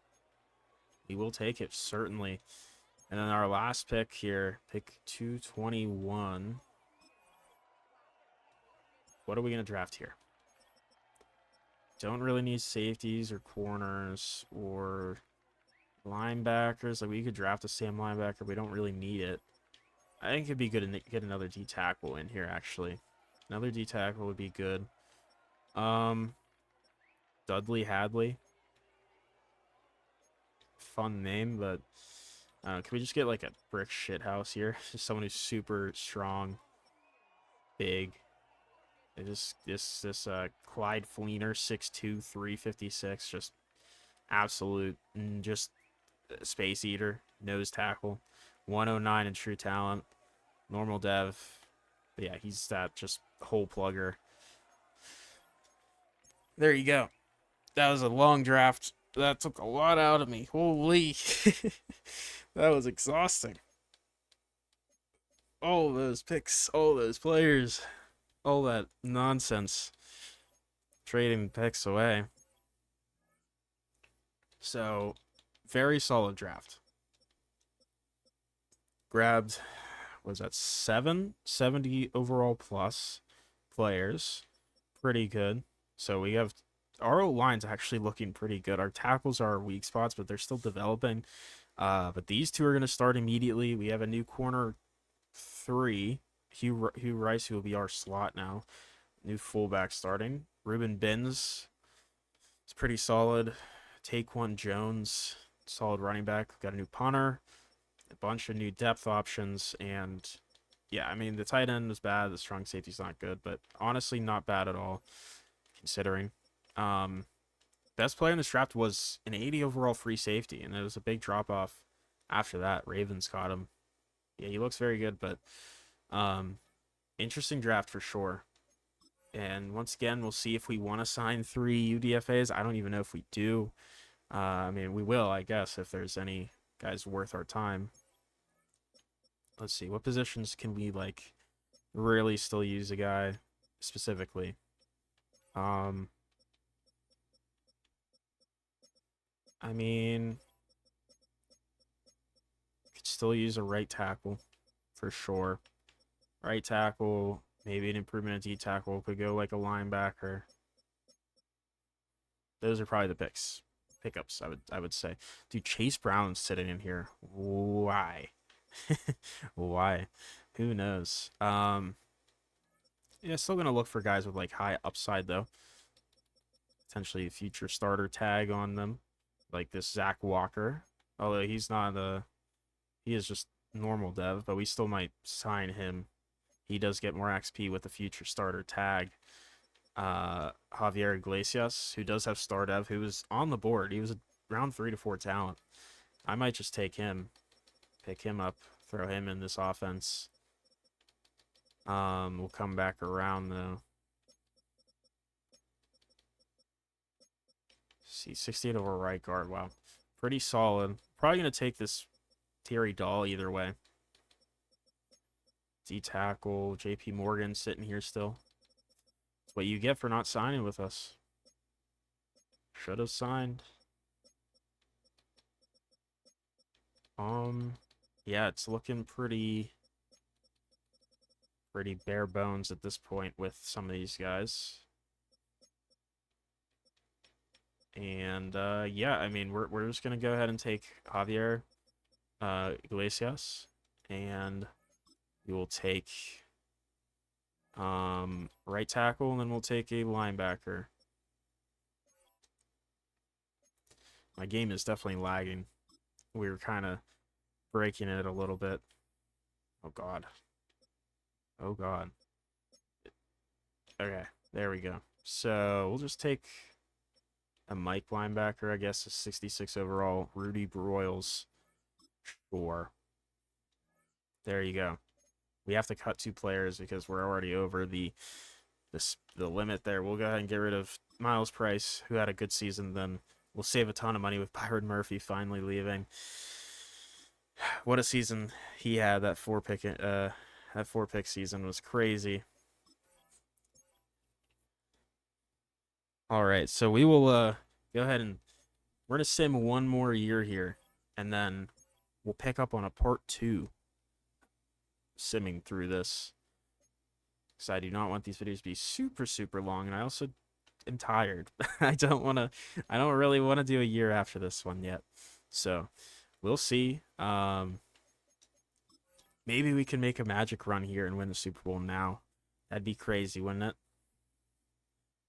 [SPEAKER 1] We will take it, certainly. And then our last pick here, pick 221. What are we going to draft here? Don't really need safeties or corners or linebackers. Like, we could draft a Sam linebacker. We don't really need it. I think it'd be good to get another D tackle in here, actually. Another D tackle would be good. Dudley Hadley. Fun name, but can we just get like a brick shit house here? Just someone who's super strong, big. This Clyde Fleener, 6'2", 356, just absolute, just space eater, nose tackle, 109 in true talent, normal dev. But yeah, he's that just hole plugger. There you go. That was a long draft. That took a lot out of me. Holy. That was exhausting. all those picks, all those players, all that nonsense, trading picks away. So, very solid draft. Grabbed, was that 70 overall plus players. Pretty good. So we have our O line's actually looking pretty good. Our tackles are our weak spots, but they're still developing. But these two are going to start immediately. We have a new corner three, Hugh Rice, who will be our slot now. New fullback starting. Ruben Binns is pretty solid. Taquan Jones, solid running back. We've got a new punter, a bunch of new depth options, and yeah, I mean the tight end was bad. The strong safety's not good, but honestly not bad at all considering. Um, Best player in this draft was an 80 overall free safety, and it was a big drop off after that. Ravens caught him. Yeah, he looks very good, but um, interesting draft for sure. And once again, we'll see if we want to sign 3 UDFAs. I don't even know if we do. I mean, we will, I guess, if there's any guys worth our time. Let's see, what positions can we like really still use a guy specifically? I mean, could still use a right tackle for sure. Right tackle, maybe an improvement at D tackle. Could go like a linebacker. Those are probably the pickups. I would say. Dude, Chase Brown's sitting in here. Why? Why? Who knows? Yeah, still gonna look for guys with like high upside though. Potentially a future starter tag on them, like this Zach Walker. Although he's not he is just normal dev, but we still might sign him. He does get more XP with the future starter tag. Javier Iglesias, who does have star dev, who was on the board. He was a round 3 to 4 talent. I might just take him, pick him up, throw him in this offense. We'll come back around though. See, 68 over right guard. Wow, pretty solid. Probably gonna take this Terry Dahl either way. D tackle, JP Morgan sitting here still. That's what you get for not signing with us. Should have signed. Yeah, it's looking pretty bare bones at this point with some of these guys. And yeah, I mean we're just gonna go ahead and take Javier Iglesias, and we will take right tackle, and then we'll take a linebacker. My game is definitely lagging. We were kind of breaking it a little bit. Oh god. Oh god. Okay, there we go. So we'll just take a Mike linebacker, I guess, a 66 overall, Rudy Broyles. Sure. There you go. We have to cut 2 players because we're already over the limit there. We'll go ahead and get rid of Miles Price, who had a good season. Then we'll save a ton of money with Byron Murphy finally leaving. What a season he had. That 4-pick season was crazy. All right, so we will go ahead and we're gonna sim one more year here, and then we'll pick up on a part 2 simming through this. Because I do not want these videos to be super long, and I also am tired. I don't really want to do a year after this one yet. So we'll see. Maybe we can make a magic run here and win the Super Bowl now. That'd be crazy, wouldn't it?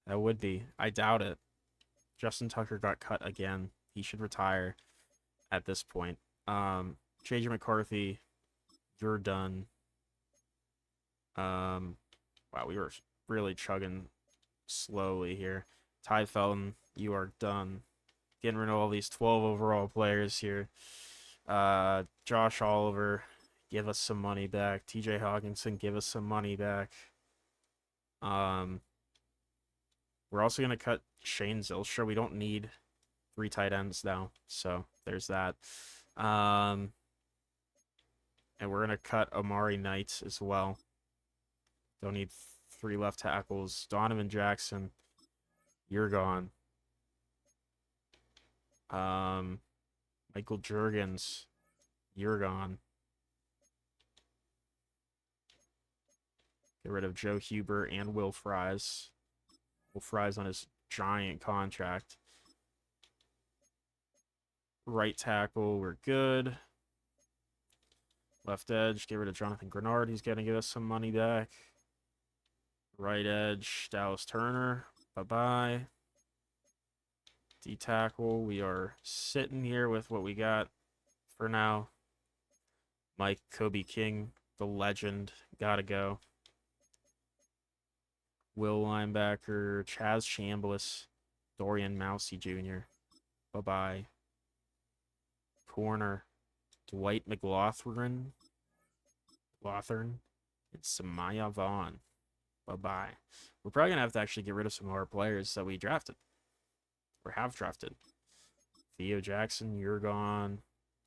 [SPEAKER 1] That would be. I doubt it. Justin Tucker got cut again. He should retire at this point. JJ McCarthy, you're done. Wow, we were really chugging slowly here. Ty Felton, you are done. Getting rid of all these 12 overall players here. Josh Oliver, give us some money back. TJ Hawkinson, give us some money back. We're also going to cut Shane Zylstra. We don't need 3 tight ends now, so there's that. And we're going to cut Amari Knight as well. Don't need 3 left tackles. Donovan Jackson, you're gone. Michael Jurgens, you're gone. Get rid of Joe Huber and Will Fries. Will Fries on his giant contract. Right tackle, we're good. Left edge, get rid of Jonathan Grenard. He's going to give us some money back. Right edge, Dallas Turner. Bye-bye. D tackle, we are sitting here with what we got for now. Mike Kobe King, the legend, gotta go. Will linebacker, Chaz Chambliss, Dorian Mousy Jr. Bye-bye. Corner, Dwight McLaughlin, and Samaya Vaughn. Bye-bye. We're probably going to have to actually get rid of some of our players that we drafted. Or have drafted. Theo Jackson, you're gone.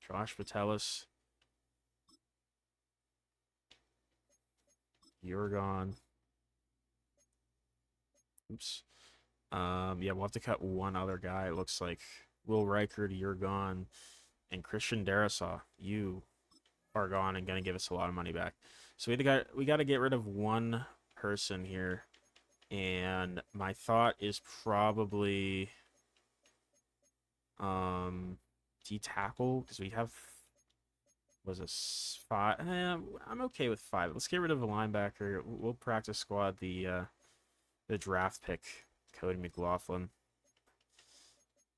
[SPEAKER 1] Josh Vitelis, you're gone. Oops. Yeah, we'll have to cut one other guy. It looks like Will Reichard, you're gone. And Christian Darasaw, you are gone and going to give us a lot of money back. So we got to get rid of one person here. And my thought is probably D tackle, because we have was a 5. I'm okay with 5. Let's get rid of a linebacker. We'll practice squad the draft pick, Cody McLaughlin.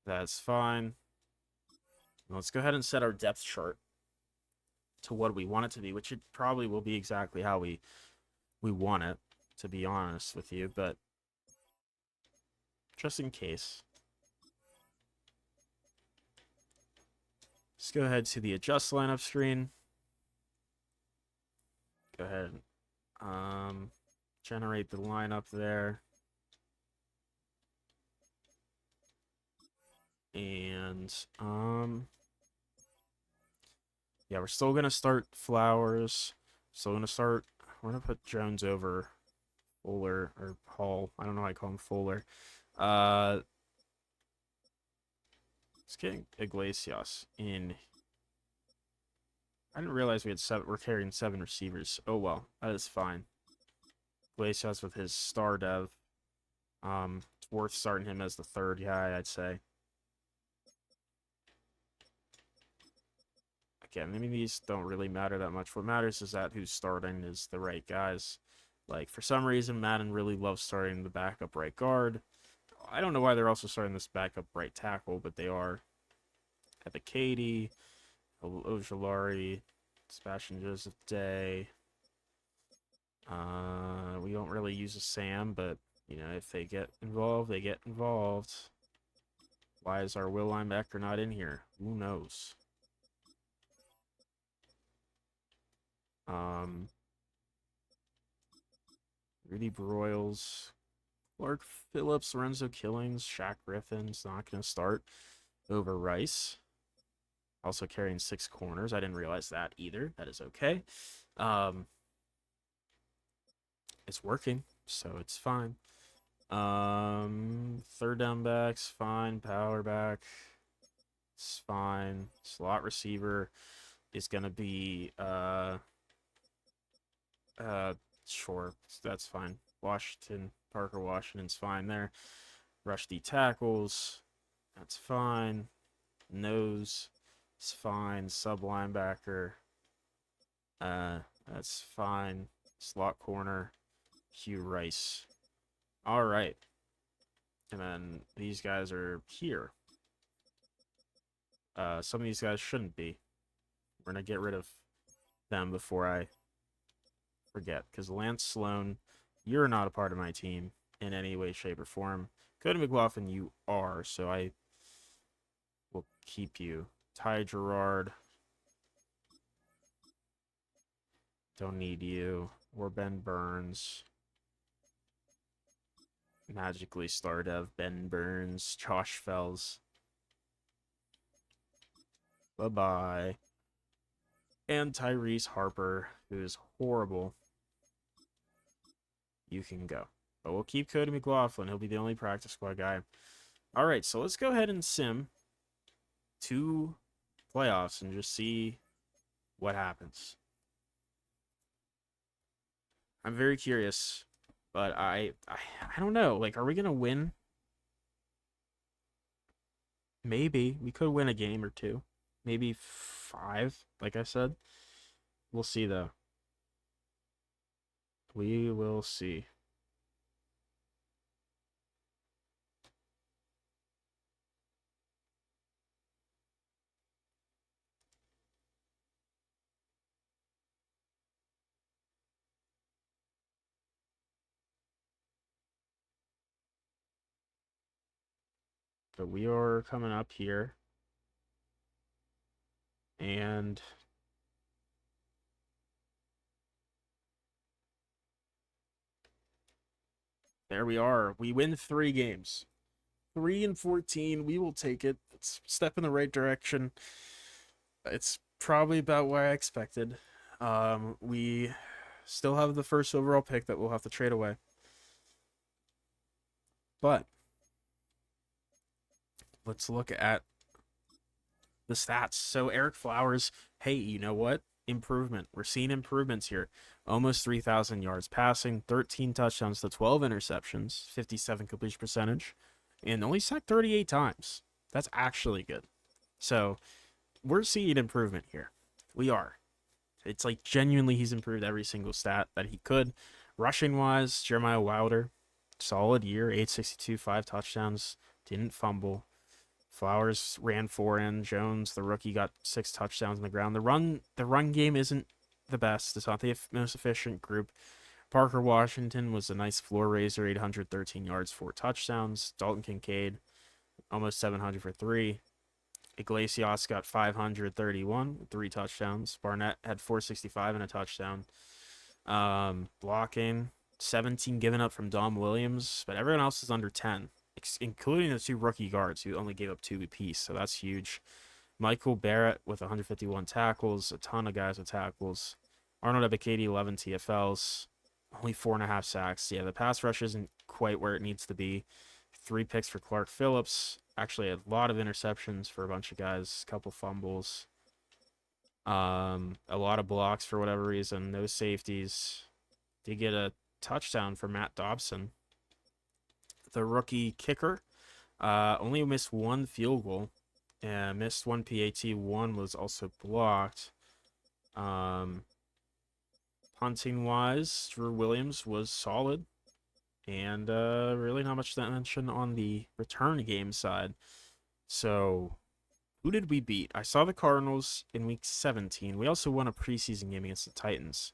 [SPEAKER 1] That's fine. Let's go ahead and set our depth chart to what we want it to be, which it probably will be exactly how we want it, to be honest with you, but just in case. Let's go ahead to the adjust lineup screen. Go ahead and generate the lineup there. And yeah, we're still gonna start Flowers. Still gonna start. We're gonna put Jones over Fuller or Hall. I don't know why I call him Fuller. Let's get Iglesias in. I didn't realize we had 7. We're carrying 7 receivers. Oh well, that is fine. Iglesias with his star dev. It's worth starting him as the 3rd guy, I'd say. Again, I mean, these don't really matter that much. What matters is that who's starting is the right guys. Like, for some reason, Madden really loves starting the backup right guard. I don't know why they're also starting this backup right tackle, but they are. Ebikadi, Ojolari, Sebastian Joseph Day. We don't really use a Sam, but, you know, if they get involved, they get involved. Why is our Will linebacker not in here? Who knows? Rudy Broyles, Clark Phillips, Lorenzo Killings, Shaq Griffin's not going to start over Rice. Also carrying 6 corners. I didn't realize that either. That is okay. It's working, so it's fine. 3rd down backs, fine. Power back, it's fine. Slot receiver is going to be, sure, that's fine. Parker Washington's fine there. Rush D tackles, that's fine. Nose, it's fine. Sub linebacker, that's fine. Slot corner, Hugh Rice. All right. And then these guys are here. Some of these guys shouldn't be. We're going to get rid of them before I forget, because Lance Sloan, you're not a part of my team in any way, shape, or form. Cody McLaughlin, you are, so I will keep you. Ty Gerard, don't need you. Or Ben Burns. Magically start of Ben Burns, Josh Fells. Bye-bye. And Tyrese Harper, who is horrible. You can go. But we'll keep Cody McLaughlin. He'll be the only practice squad guy. All right, so let's go ahead and sim 2 playoffs and just see what happens. I'm very curious, but I don't know. Like, are we gonna win? Maybe we could win a game or two, maybe 5. Like I said, we'll see though. We will see. But we are coming up here, and there we are. We win 3 games. 3-14. We will take it. It's a step in the right direction. It's probably about what I expected. We still have the first overall pick that we'll have to trade away. But let's look at the stats. So Eric Flowers, hey, you know what? Improvement. We're seeing improvements here. Almost 3,000 yards passing, 13 touchdowns to 12 interceptions, 57 completion percentage, and only sacked 38 times. That's actually good. So we're seeing improvement here. We are. It's like genuinely he's improved every single stat that he could. Rushing wise, Jeremiah Wilder, solid year, 862, 5 touchdowns, didn't fumble. Flowers ran 4 in. Jones, the rookie, got 6 touchdowns on the ground. The run game isn't the best. It's not the most efficient group. Parker Washington was a nice floor raiser, 813 yards, 4 touchdowns. Dalton Kincaid, almost 700 for 3. Iglesias got 531, 3 touchdowns. Barnett had 465 and a touchdown. Blocking, 17 given up from Dom Williams, but everyone else is under 10, including the 2 rookie guards who only gave up 2 apiece, so that's huge. Michael Barrett with 151 tackles, a ton of guys with tackles. Arnold Ebiketie, 11 TFLs, only 4.5 sacks. Yeah, the pass rush isn't quite where it needs to be. 3 picks for Clark Phillips. Actually, a lot of interceptions for a bunch of guys, a couple fumbles. A lot of blocks for whatever reason. No safeties. Did get a touchdown for Matt Dobson, the rookie kicker. Only missed 1 field goal. Missed 1 PAT. 1 was also blocked. Punting wise, Drew Williams was solid. And really not much to mention on the return game side. So, who did we beat? I saw the Cardinals in week 17. We also won a preseason game against the Titans.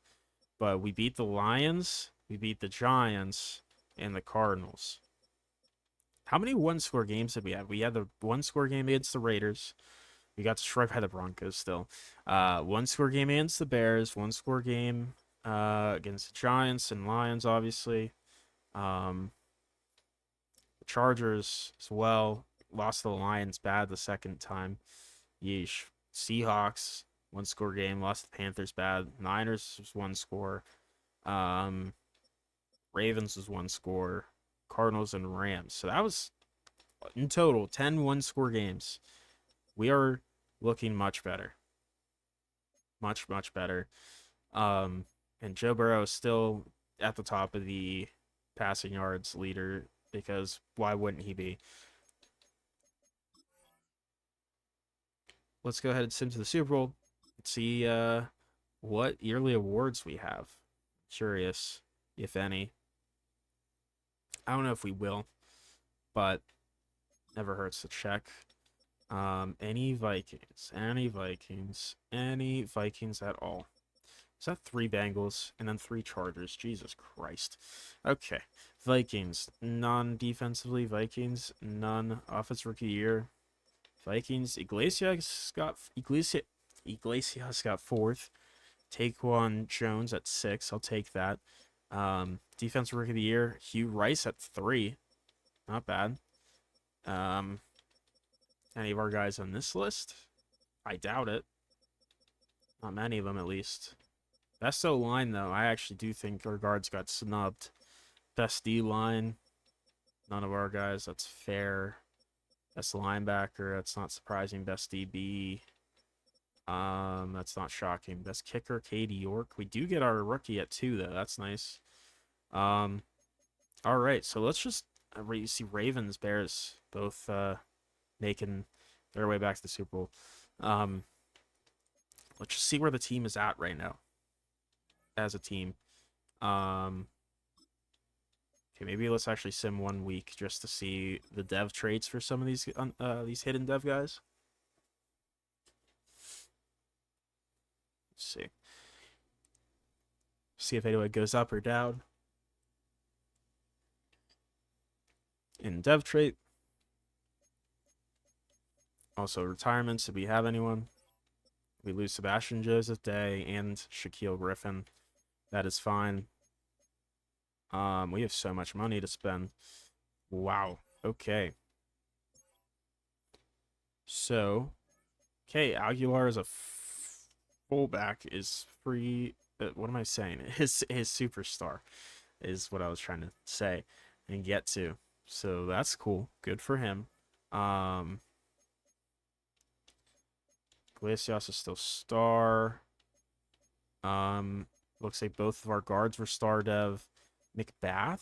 [SPEAKER 1] But we beat the Lions, we beat the Giants, and the Cardinals. How many 1-score games did we have? We had the 1-score game against the Raiders. We got destroyed by the Broncos still. 1-score game against the Bears. 1-score game against the Giants and Lions, obviously. The Chargers as well. Lost to the Lions bad the second time. Yeesh. Seahawks, 1-score game. Lost to the Panthers bad. Niners was 1 score. Ravens was 1 score. Cardinals and Rams. So that was in total 10 1-score games. We are looking much better. Much, much better. And Joe Burrow is still at the top of the passing yards leader because why wouldn't he be? Let's go ahead and sim to the Super Bowl. Let's see what yearly awards we have. Curious, if any. I don't know if we will, but never hurts to check. Any Vikings? Any Vikings? Any Vikings at all? Is that 3 Bengals and then 3 Chargers? Jesus Christ. Okay. Vikings. None defensively. Vikings. None. Offensive rookie year. Vikings. Iglesias got 4th. Taquan Jones at 6. I'll take that. Defensive rookie of the year. Hugh Rice at 3. Not bad. Any of our guys on this list? I doubt it. Not many of them, at least. Best O line, though. I actually do think our guards got snubbed. Best D line. None of our guys. That's fair. Best linebacker. That's not surprising. Best DB. That's not shocking. Best kicker, Katie York. We do get our rookie at 2, though. That's nice. All right. So let's just you see Ravens, Bears, both making their way back to the Super Bowl. Let's just see where the team is at right now as a team. Okay, maybe let's actually sim 1 week just to see the dev traits for some of these hidden dev guys. Let's see. See if anyone goes up or down. In dev trait. Also retirements, if we have anyone. We lose Sebastian Joseph Day and Shaquille Griffin. That is fine. We have so much money to spend. Wow. Okay. So, okay, Aguilar as a fullback is free. What am I saying? His superstar is what I was trying to say and get to. So that's cool. Good for him. Glacios is still star. Looks like both of our guards were star dev. McBath?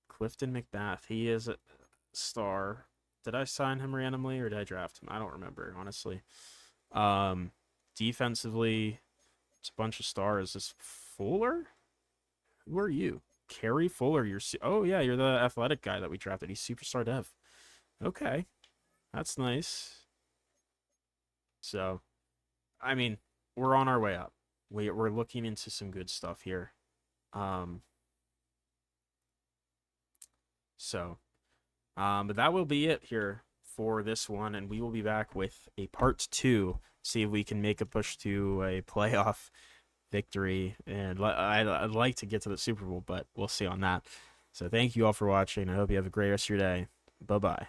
[SPEAKER 1] Clifton McBath. He is a star. Did I sign him randomly or did I draft him? I don't remember, honestly. Defensively, it's a bunch of stars. Is this Fuller? Who are you? Kerry Fuller. Oh, yeah, you're the athletic guy that we drafted. He's superstar dev. Okay. That's nice. So, I mean, we're on our way up. We're looking into some good stuff here. But that will be it here for this one, and we will be back with a part 2. See if we can make a push to a playoff victory, and I'd like to get to the Super Bowl, but we'll see on that. So thank you all for watching. I hope you have a great rest of your day. Bye bye.